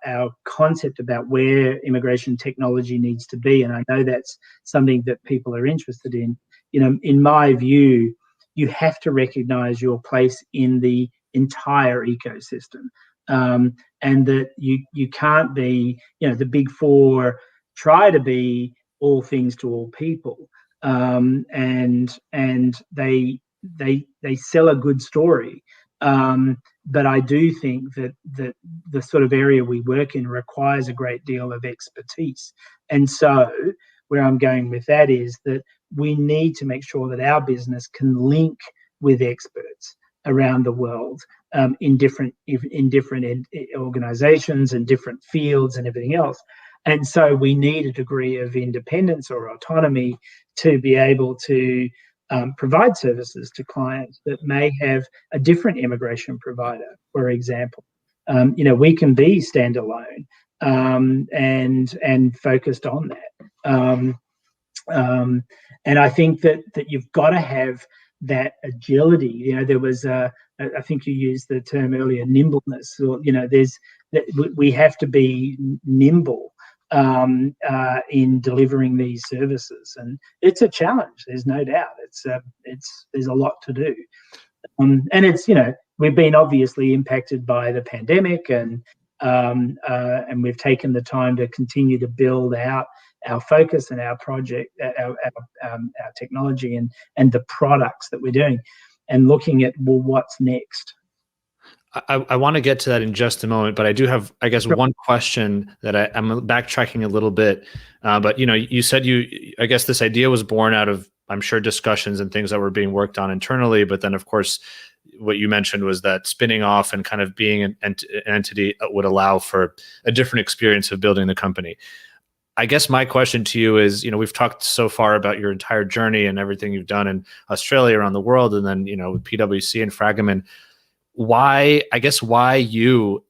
our concept about where immigration technology needs to be. And I know that's something that people are interested in. In my view, you have to recognize your place in the entire ecosystem, and that you can't be, the big four try to be all things to all people, and they sell a good story. But I do think that the sort of area we work in requires a great deal of expertise. And so where I'm going with that is that we need to make sure that our business can link with experts around the world in different organizations and different fields and everything else. And so we need a degree of independence or autonomy to be able to provide services to clients that may have a different immigration provider, for example. We can be standalone and focused on that. And I think that you've got to have that agility. There was I think you used the term earlier, nimbleness. Or we have to be nimble in delivering these services, and it's a challenge. There's no doubt. There's a lot to do, and it's we've been obviously impacted by the pandemic, and we've taken the time to continue to build out our focus and our project, our technology and the products that we're doing, and looking at what's next. I want to get to that in just a moment, but I do have, I guess, one question that I'm backtracking a little bit. But you said I guess this idea was born out of, I'm sure, discussions and things that were being worked on internally. But then, of course, what you mentioned was that spinning off and kind of being an entity would allow for a different experience of building the company. I guess my question to you is, we've talked so far about your entire journey and everything you've done in Australia, around the world, and then, with PwC and Fragomen. Why you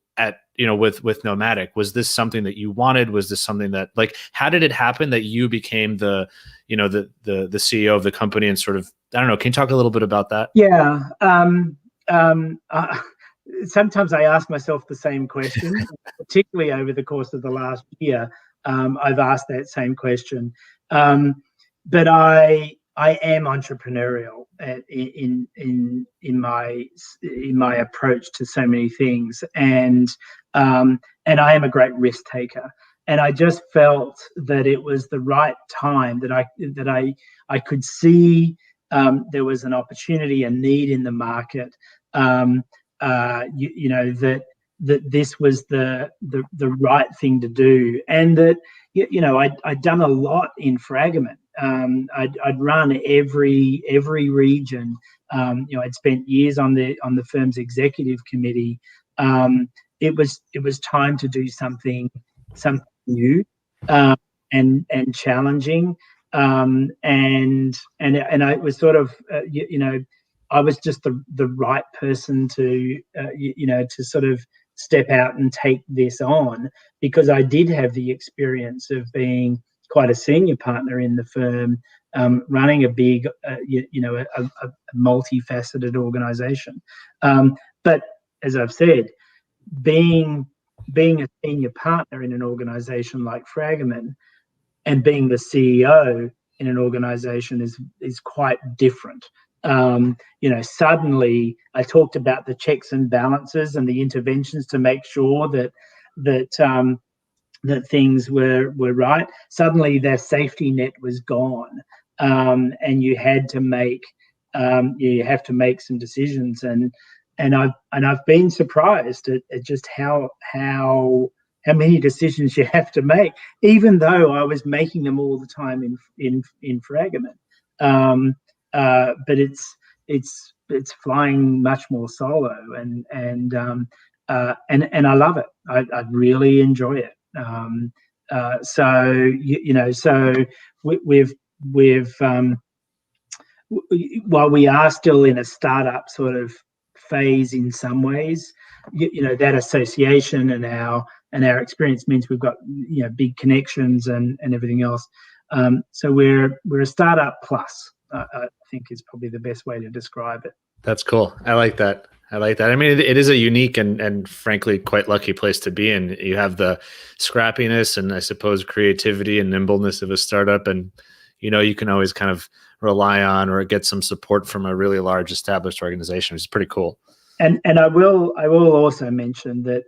with Nomadic? Was this something that you wanted? Was this something that, how did it happen that you became the CEO of the company and sort of, I don't know, can you talk a little bit about that? Yeah. Sometimes I ask myself the same question, particularly over the course of the last year. I've asked that same question, but I am entrepreneurial in my approach to so many things, and I am a great risk taker. and I just felt that it was the right time, that I could see there was an opportunity, a need in the market. That this was the right thing to do, and that I'd done a lot in Fragomen. I'd run every region. I'd spent years on the firm's executive committee. It was time to do something new and challenging. And I was sort of I was just the right person to to sort of step out and take this on, because I did have the experience of being quite a senior partner in the firm, running a big a multifaceted organization. But as I've said, being a senior partner in an organization like Fragomen and being the CEO in an organization is quite different. Suddenly I talked about the checks and balances and the interventions to make sure that things were right. Suddenly their safety net was gone, and you had to make some decisions. And I've been surprised at just how many decisions you have to make, even though I was making them all the time in Fragomen. But it's flying much more solo, and I love it. I really enjoy it. So we've while we are still in a startup sort of phase in some ways, that association and our experience means we've got big connections and everything else. So we're a startup plus, I think is probably the best way to describe it. That's cool. I like that. I mean, it is a unique and frankly quite lucky place to be in. You have the scrappiness and I suppose creativity and nimbleness of a startup, and you can always kind of rely on or get some support from a really large established organization, which is pretty cool. And I will also mention that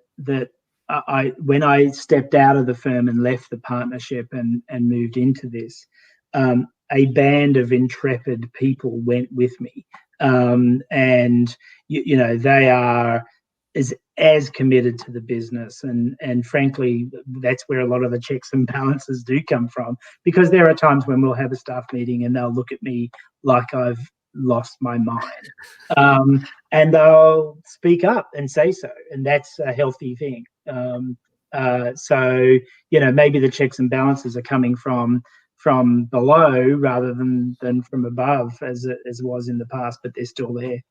when I stepped out of the firm and left the partnership and moved into this, a band of intrepid people went with me, and they are as committed to the business, and frankly that's where a lot of the checks and balances do come from, because there are times when we'll have a staff meeting and they'll look at me like I've lost my mind, and they'll speak up and say so, and that's a healthy thing. So maybe the checks and balances are coming from below rather than from above, as it was in the past, but they're still there.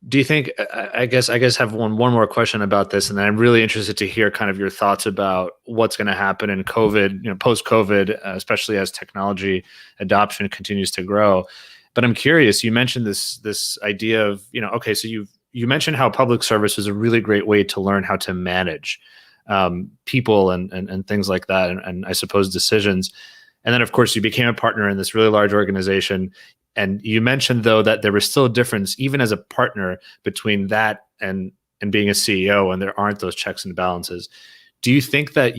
Do you think, I guess have one more question about this, and then I'm really interested to hear kind of your thoughts about what's going to happen in COVID, post-COVID, especially as technology adoption continues to grow. But I'm curious, you mentioned this idea of, okay, so you mentioned how public service is a really great way to learn how to manage people and things like that, and I suppose decisions. And then, of course, you became a partner in this really large organization. And you mentioned, though, that there was still a difference, even as a partner, between that and being a CEO, and there aren't those checks and balances. Do you think that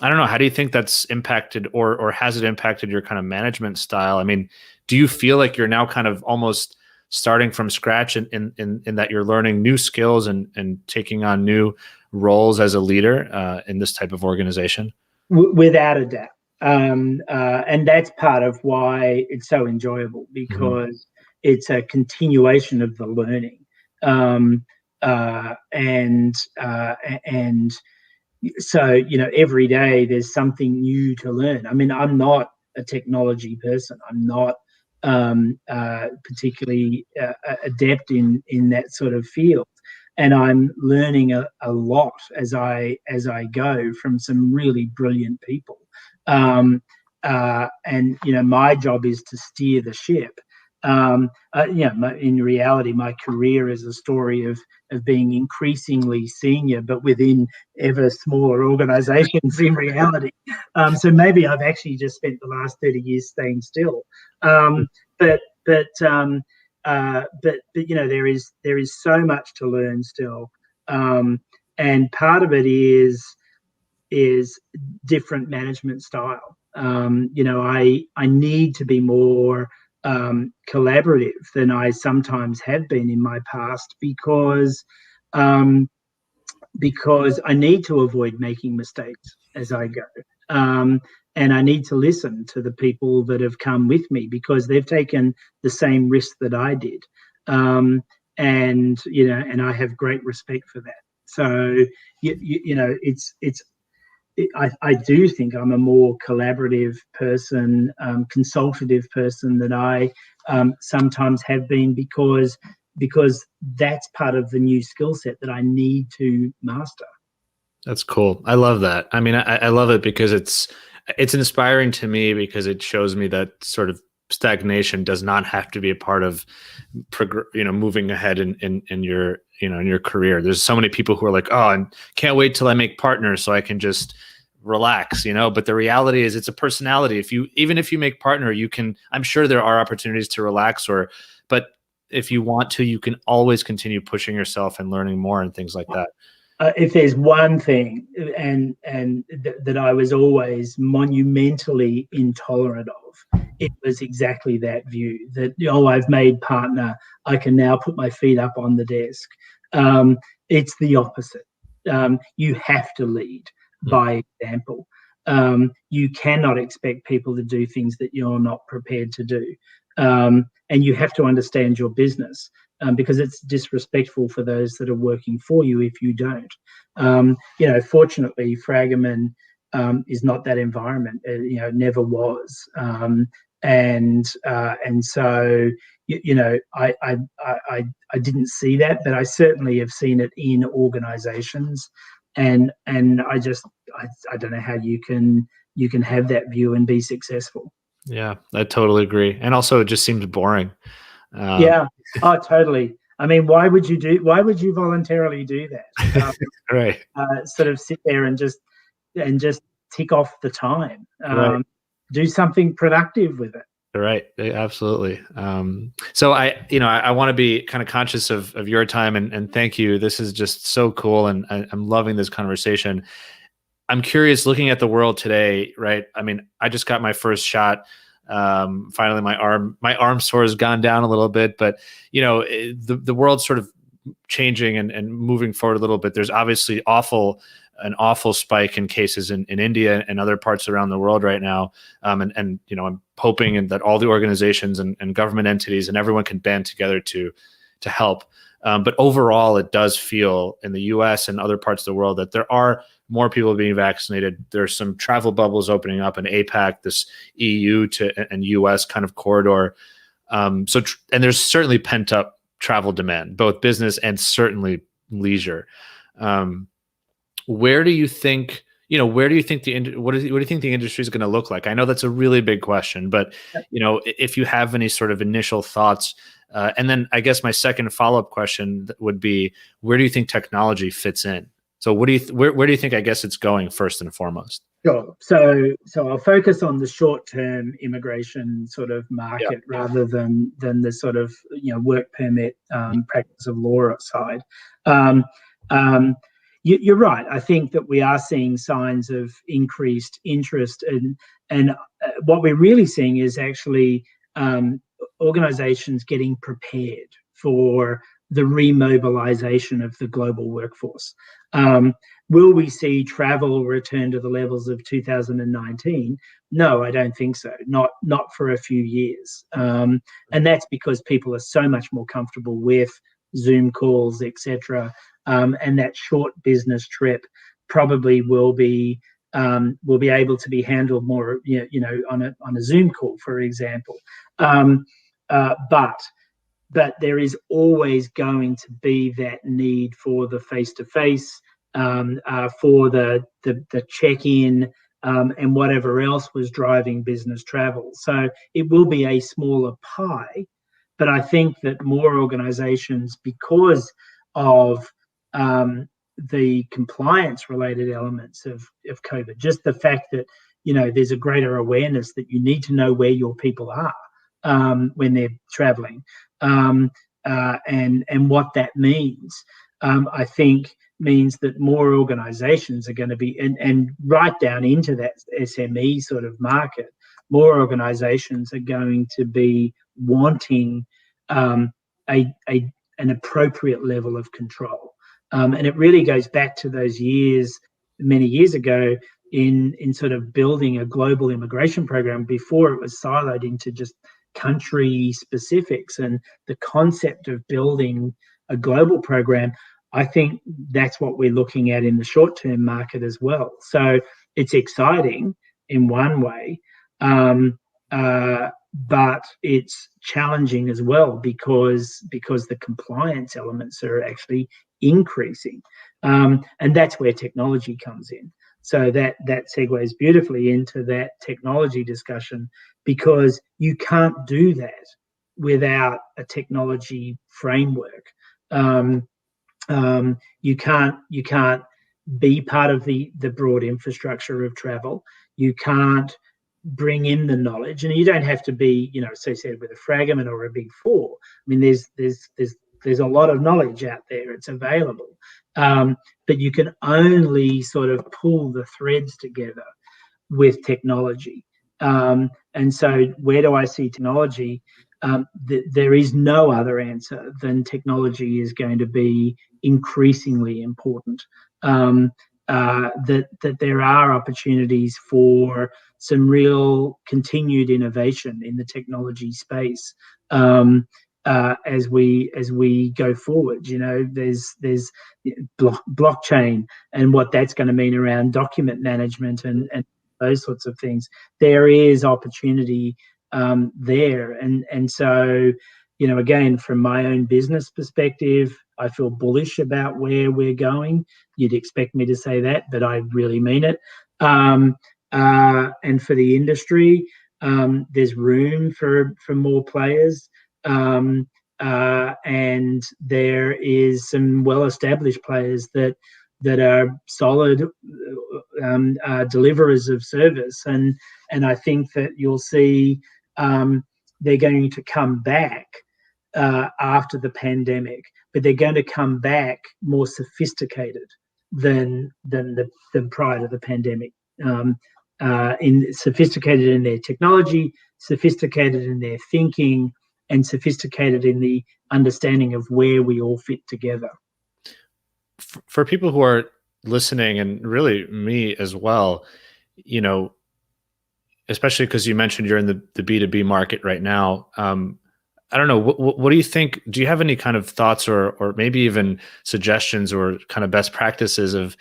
I don't know, how do you think that's impacted, or has it impacted your kind of management style? I mean, do you feel like you're now kind of almost starting from scratch in that you're learning new skills and taking on new roles as a leader in this type of organization? Without a doubt. And that's part of why it's so enjoyable, because it's a continuation of the learning. And so, every day there's something new to learn. I mean, I'm not a technology person. I'm not particularly adept in that sort of field. And I'm learning a lot as I go from some really brilliant people. And my job is to steer the ship. In reality, my career is a story of being increasingly senior, but within ever smaller organizations in reality. So maybe I've actually just spent the last 30 years staying still. But there is so much to learn still, and part of it is is different management style. I need to be more collaborative than I sometimes have been in my past, because I need to avoid making mistakes as I go. And I need to listen to the people that have come with me, because they've taken the same risk that I did. And I have great respect for that. So, I do think I'm a more collaborative person, consultative person than I sometimes have been, because that's part of the new skill set that I need to master. That's cool. I love that. I mean, I love it because it's inspiring to me, because it shows me that sort of stagnation does not have to be a part of moving ahead in your in your career. There's so many people who are like, oh, I can't wait till I make partners so I can just relax, but the reality is it's a personality. Even if you make partner, I'm sure there are opportunities to relax, but if you want to, you can always continue pushing yourself and learning more and things like that. If there's one thing that I was always monumentally intolerant of, it was exactly that view that, I've made partner, I can now put my feet up on the desk. It's the opposite. You have to lead by example. You cannot expect people to do things that you're not prepared to do. And you have to understand your business. Because it's disrespectful for those that are working for you if you don't. Fortunately, Fragomen is not that environment. Never was. And so I didn't see that, but I certainly have seen it in organisations, and I don't know how you can have that view and be successful. Yeah, I totally agree. And also, it just seems boring. Yeah. Oh, totally. I mean, why would you voluntarily do that? Right. Sort of sit there and just tick off the time. Right. Do something productive with it. Right. Absolutely. So I want to be kind of conscious of your time, and thank you. This is just so cool. And I'm loving this conversation. I'm curious, looking at the world today, right? I mean, I just got my first shot. Finally, my arm sore has gone down a little bit, but the world's sort of changing and moving forward a little bit. There's obviously an awful spike in cases in India and other parts around the world right now. And I'm hoping that all the organizations and government entities and everyone can band together to help. But overall, it does feel in the US and other parts of the world that there are more people being vaccinated. There's some travel bubbles opening up in APAC, this EU and US kind of corridor. And there's certainly pent up travel demand, both business and certainly leisure. Where do you think what do you think the industry is going to look like? I know that's a really big question, but if you have any sort of initial thoughts, and then I guess my second follow-up question would be, where do you think technology fits in? So where do you think, I guess, it's going first and foremost? Sure. So I'll focus on the short-term immigration sort of market, rather than the sort of work permit practice of law side. You're right. I think that we are seeing signs of increased interest, and what we're really seeing is actually organisations getting prepared for the remobilization of the global workforce. Will we see travel return to the levels of 2019? No, I don't think so. Not for a few years. And that's because people are so much more comfortable with Zoom calls, etc. And that short business trip probably will be able to be handled more, on a Zoom call, for example. But there is always going to be that need for the face-to-face, for the check-in, and whatever else was driving business travel. So it will be a smaller pie, but I think that more organisations, because of the compliance-related elements of COVID, just the fact that there's a greater awareness that you need to know where your people are when they're travelling, and what that means. I think means that more organizations are going to be, and right down into that SME sort of market, more organizations are going to be wanting an appropriate level of control. And it really goes back to those years, many years ago, in sort of building a global immigration program before it was siloed into just country specifics. And the concept of building a global program, I think that's what we're looking at in the short-term market as well. So it's exciting in one way, but it's challenging as well because the compliance elements are actually increasing, and that's where technology comes in. So that segues beautifully into that technology discussion, because you can't do that without a technology framework. You can't be part of the broad infrastructure of travel. You can't bring in the knowledge, and you don't have to be, associated with a Fragomen or a Big Four. I mean, there's a lot of knowledge out there. It's available, but you can only sort of pull the threads together with technology. And so, where do I see technology? There is no other answer than technology is going to be increasingly important. That there are opportunities for some real continued innovation in the technology space as we go forward. There's blockchain and what that's going to mean around document management and those sorts of things. There is opportunity there, and so again, from my own business perspective, I feel bullish about where we're going. You'd expect me to say that, but I really mean it. And for the industry, there's room for more players, and there is some well-established players that are solid deliverers of service, and I think that you'll see they're going to come back after the pandemic, but they're going to come back more sophisticated than prior to the pandemic. Sophisticated in their technology, sophisticated in their thinking, and sophisticated in the understanding of where we all fit together. For people who are listening, and really me as well, especially because you mentioned you're in the B2B market right now. I don't know, what do you think? Do you have any kind of thoughts or maybe even suggestions or kind of best practices of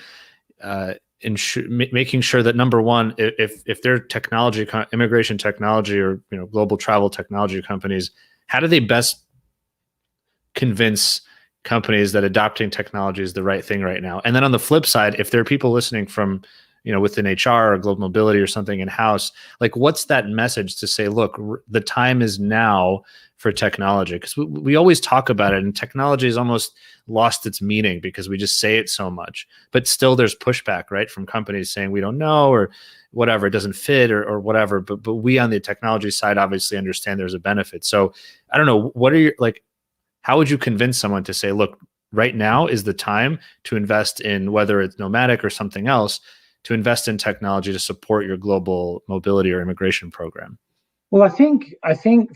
making sure that, number one, if they're immigration technology or global travel technology companies, how do they best convince companies that adopting technology is the right thing right now? And then on the flip side, if there are people listening from within HR or global mobility or something in-house, like, what's that message to say, look, the time is now for technology? Because we always talk about it, and technology has almost lost its meaning because we just say it so much, but still there's pushback, right, from companies saying we don't know, or whatever, it doesn't fit, or whatever. But we on the technology side obviously understand there's a benefit. So I don't know, what are your, how would you convince someone to say, look, right now is the time to invest in, whether it's Nomadic or something else, to invest in technology to support your global mobility or immigration program? Well, I think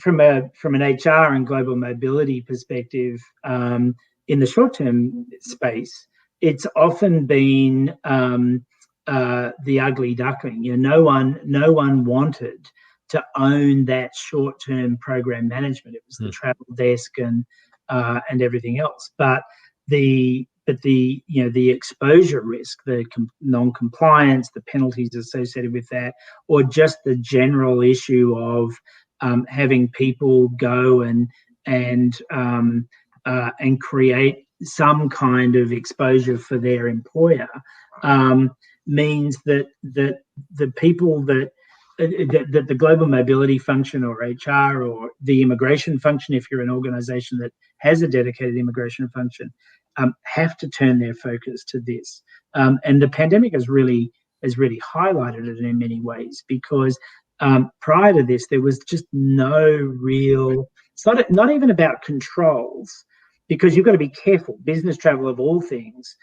from an HR and global mobility perspective, in the short-term space, it's often been the ugly duckling. No one wanted to own that short-term program management. It was the travel desk and everything else. But the exposure risk, the non-compliance, the penalties associated with that, or just the general issue of having people go and create some kind of exposure for their employer, means that the people that the global mobility function, or HR, or the immigration function, if you're an organization that has a dedicated immigration function, have to turn their focus to this. And the pandemic has really highlighted it in many ways, because prior to this, there was just no real, it's not even about controls, because you've got to be careful. Business travel, of all things,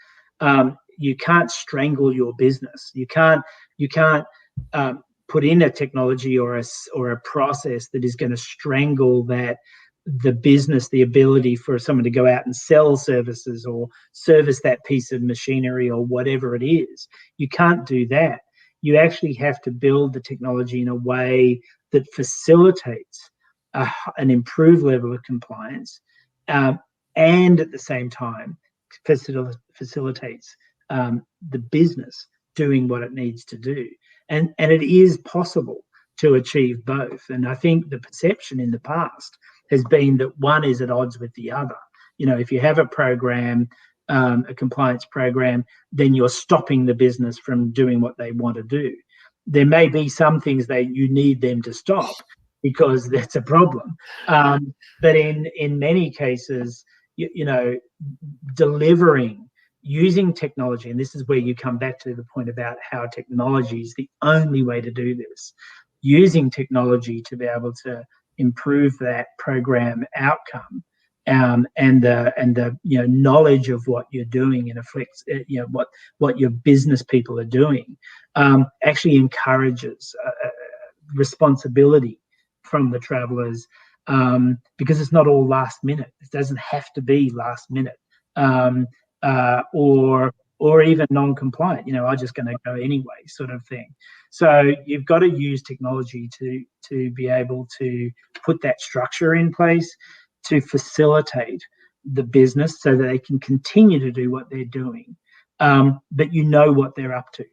you can't strangle your business. You can't put in a technology or a process that is going to strangle the business, the ability for someone to go out and sell services or service that piece of machinery or whatever it is. You can't do that. You actually have to build the technology in a way that facilitates an improved level of compliance, and at the same time facilitates the business doing what it needs to do. And it is possible to achieve both. And I think the perception in the past has been that one is at odds with the other. If you have a program, a compliance program, then you're stopping the business from doing what they want to do. There may be some things that you need them to stop because that's a problem. But in many cases, delivering using technology, and this is where you come back to the point about how technology is the only way to do this, using technology to be able to improve that program outcome, and the knowledge of what you're doing and affects what your business people are doing, actually encourages responsibility from the travelers, because it's not all last minute. It doesn't have to be last minute. Or even non-compliant, I'm just going to go anyway, sort of thing. So you've got to use technology to be able to put that structure in place to facilitate the business so that they can continue to do what they're doing, but what they're up to,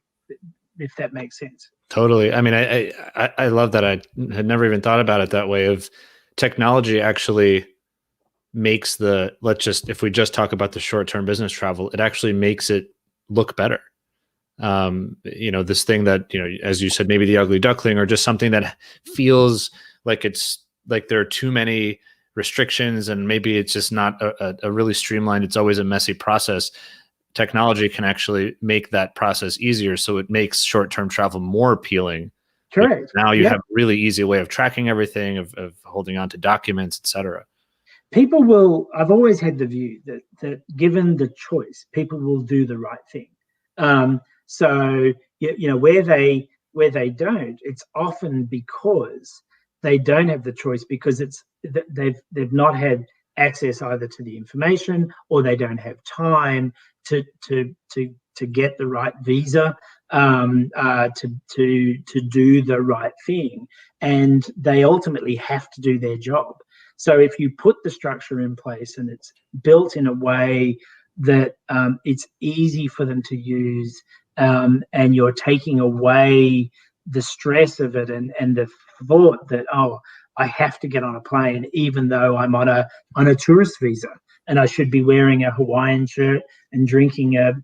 if that makes sense. Totally. I mean, I love that. I had never even thought about it that way. Of technology actually makes if we just talk about the short-term business travel, it actually makes it look better. This thing that, as you said, maybe the ugly duckling, or just something that feels like it's like there are too many restrictions and maybe it's just not a really streamlined, it's always a messy process. Technology can actually make that process easier. So it makes short-term travel more appealing. Correct. Now you have a really easy way of tracking everything, of holding on to documents, etc. I've always had the view that given the choice, people will do the right thing. So where they don't, it's often because they don't have the choice, because they've not had access either to the information, or they don't have time to get the right visa, to do the right thing, and they ultimately have to do their job. So if you put the structure in place and it's built in a way that it's easy for them to use, and you're taking away the stress of it and the thought that, I have to get on a plane even though I'm on a tourist visa and I should be wearing a Hawaiian shirt and drinking a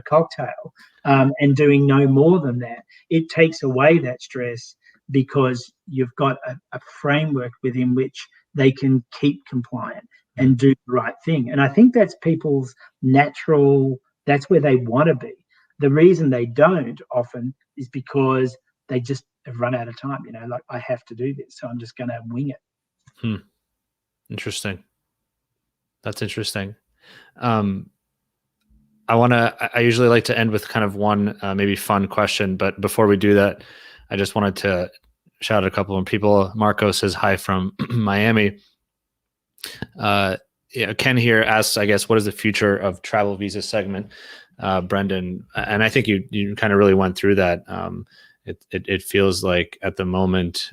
cocktail, and doing no more than that. It takes away that stress because you've got a framework within which they can keep compliant and do the right thing. And I think that's people's natural, that's where they want to be. The reason they don't often is because they just have run out of time, like, I have to do this, so I'm just going to wing it. Interesting. That's interesting. I usually like to end with kind of one maybe fun question, but before we do that, I just wanted to shout out a couple of people. Marco says hi from Miami. Ken here asks, I guess, what is the future of travel visa segment? Brendan, and I think you kind of really went through that. It feels like at the moment,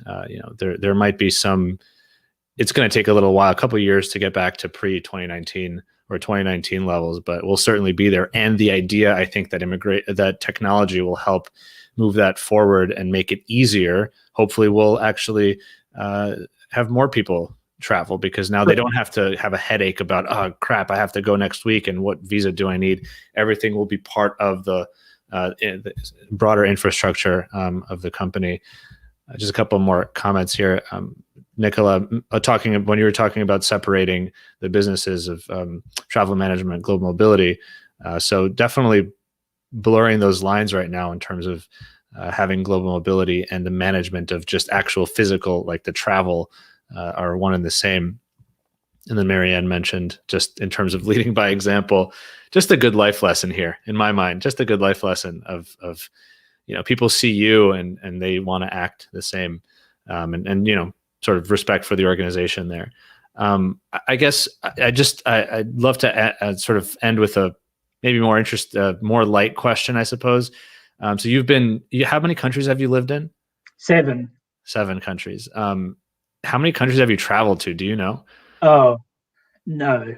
there might be some. It's going to take a little while, a couple of years, to get back to pre-2019 or 2019 levels, but we'll certainly be there. And the idea, I think, that technology will help move that forward and make it easier. Hopefully, we'll actually have more people travel, because now they don't have to have a headache about, oh crap, I have to go next week and what visa do I need. Everything will be part of the broader infrastructure of the company. Just a couple more comments here. Nicola, when you were talking about separating the businesses of travel management, global mobility, so definitely blurring those lines right now in terms of having global mobility and the management of just actual physical, like the travel, are one and the same. And then Marianne mentioned, just in terms of leading by example, just a good life lesson here in my mind, just a good life lesson of people see you and they want to act the same, and sort of respect for the organization there. I guess I'd love to sort of end with a maybe more light question, I suppose. So how many countries have you lived in? 7. 7 countries. How many countries have you traveled to? Do you know? Oh, no.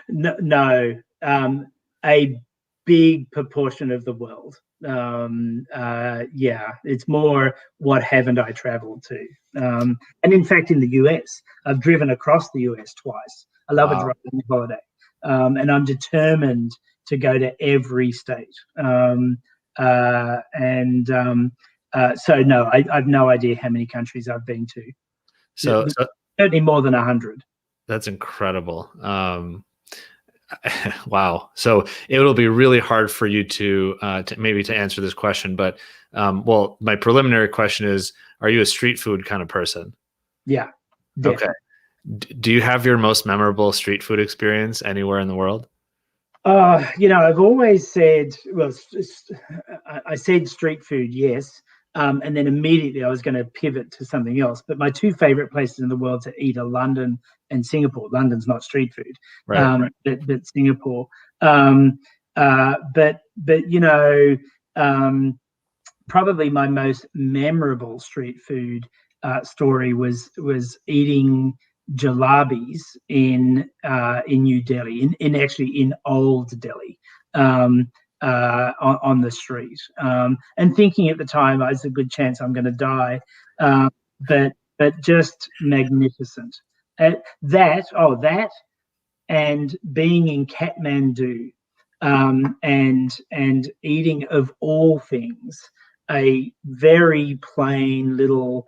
No. A big proportion of the world. It's more what haven't I traveled to? And in fact, in the US, I've driven across the US twice. I love a driving holiday. And I'm determined to go to every state. So no, I've no idea how many countries I've been to. So certainly more than 100. That's incredible. Wow. So it will be really hard for you to answer this question, but my preliminary question is, are you a street food kind of person? Yeah. Definitely. Okay. Do you have your most memorable street food experience anywhere in the world? I've always said, I said street food, yes. And then immediately I was going to pivot to something else. But my 2 favorite places in the world to eat are London and Singapore. London's not street food, right. But Singapore. Probably my most memorable street food story was eating jalabis in New Delhi, in Old Delhi. On the street, and thinking at the time, there's a good chance I'm going to die, but just magnificent. That and being in Kathmandu, and eating, of all things, a very plain little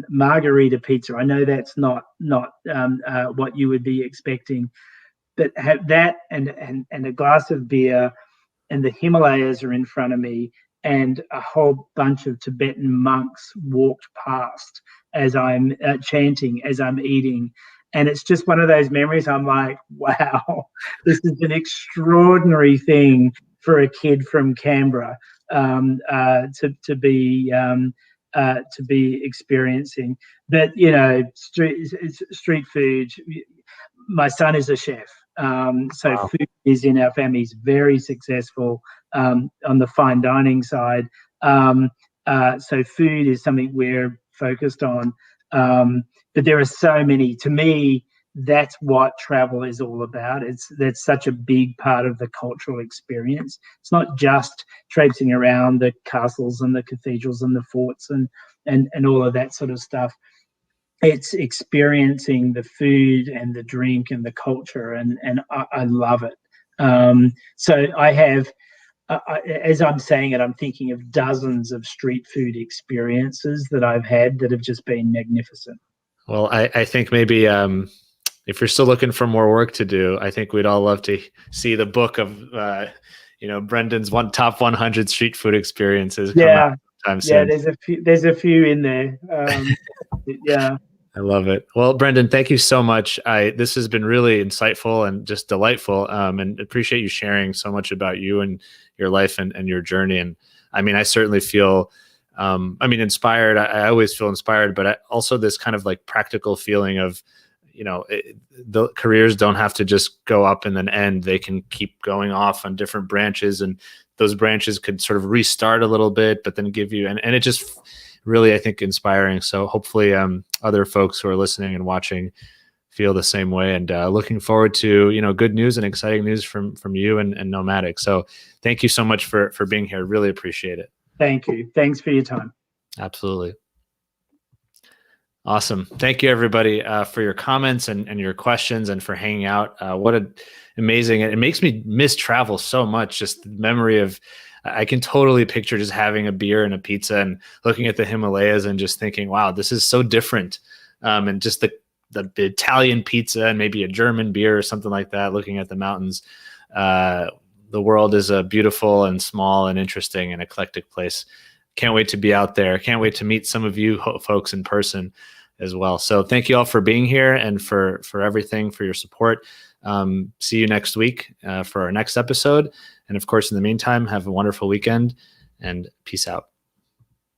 margarita pizza. I know that's not what you would be expecting, but have that and a glass of beer, and the Himalayas are in front of me, and a whole bunch of Tibetan monks walked past as I'm chanting, as I'm eating. And it's just one of those memories. I'm like, wow, this is an extraordinary thing for a kid from Canberra to be experiencing. But street food. My son is a chef. So wow. Food is in our family is very successful on the fine dining side. So food is something we're focused on. But there are so many. To me, that's what travel is all about. That's such a big part of the cultural experience. It's not just traipsing around the castles and the cathedrals and the forts and all of that sort of stuff. It's experiencing the food and the drink and the culture, and I love it. So I have, as I'm saying it, I'm thinking of dozens of street food experiences that I've had that have just been magnificent. Well, I think maybe if you're still looking for more work to do, I think we'd all love to see the book of Brendan's top 100 street food experiences. Yeah, there's a few in there. Yeah. I love it. Well, Brendan, thank you so much. This has been really insightful and just delightful, and appreciate you sharing so much about you and your life and your journey. And I mean, I certainly feel, inspired. I always feel inspired, but also this kind of like practical feeling of, the careers don't have to just go up and then end. They can keep going off on different branches, and those branches could sort of restart a little bit, but then give you, and it just really, I think, inspiring. So hopefully other folks who are listening and watching feel the same way, and looking forward to, good news and exciting news from you and Nomadic. So thank you so much for being here. Really appreciate it. Thank you. Thanks for your time. Absolutely. Awesome. Thank you, everybody, for your comments and your questions, and for hanging out. What an amazing, it makes me miss travel so much. Just the memory of, I can totally picture just having a beer and a pizza and looking at the Himalayas and just thinking, wow, this is so different. And just the Italian pizza and maybe a German beer or something like that, looking at the mountains. The world is a beautiful and small and interesting and eclectic place. Can't wait to be out there. Can't wait to meet some of you folks in person. as well. So thank you all for being here and for everything, for your support. See you next week for our next episode. And of course, in the meantime, have a wonderful weekend and peace out.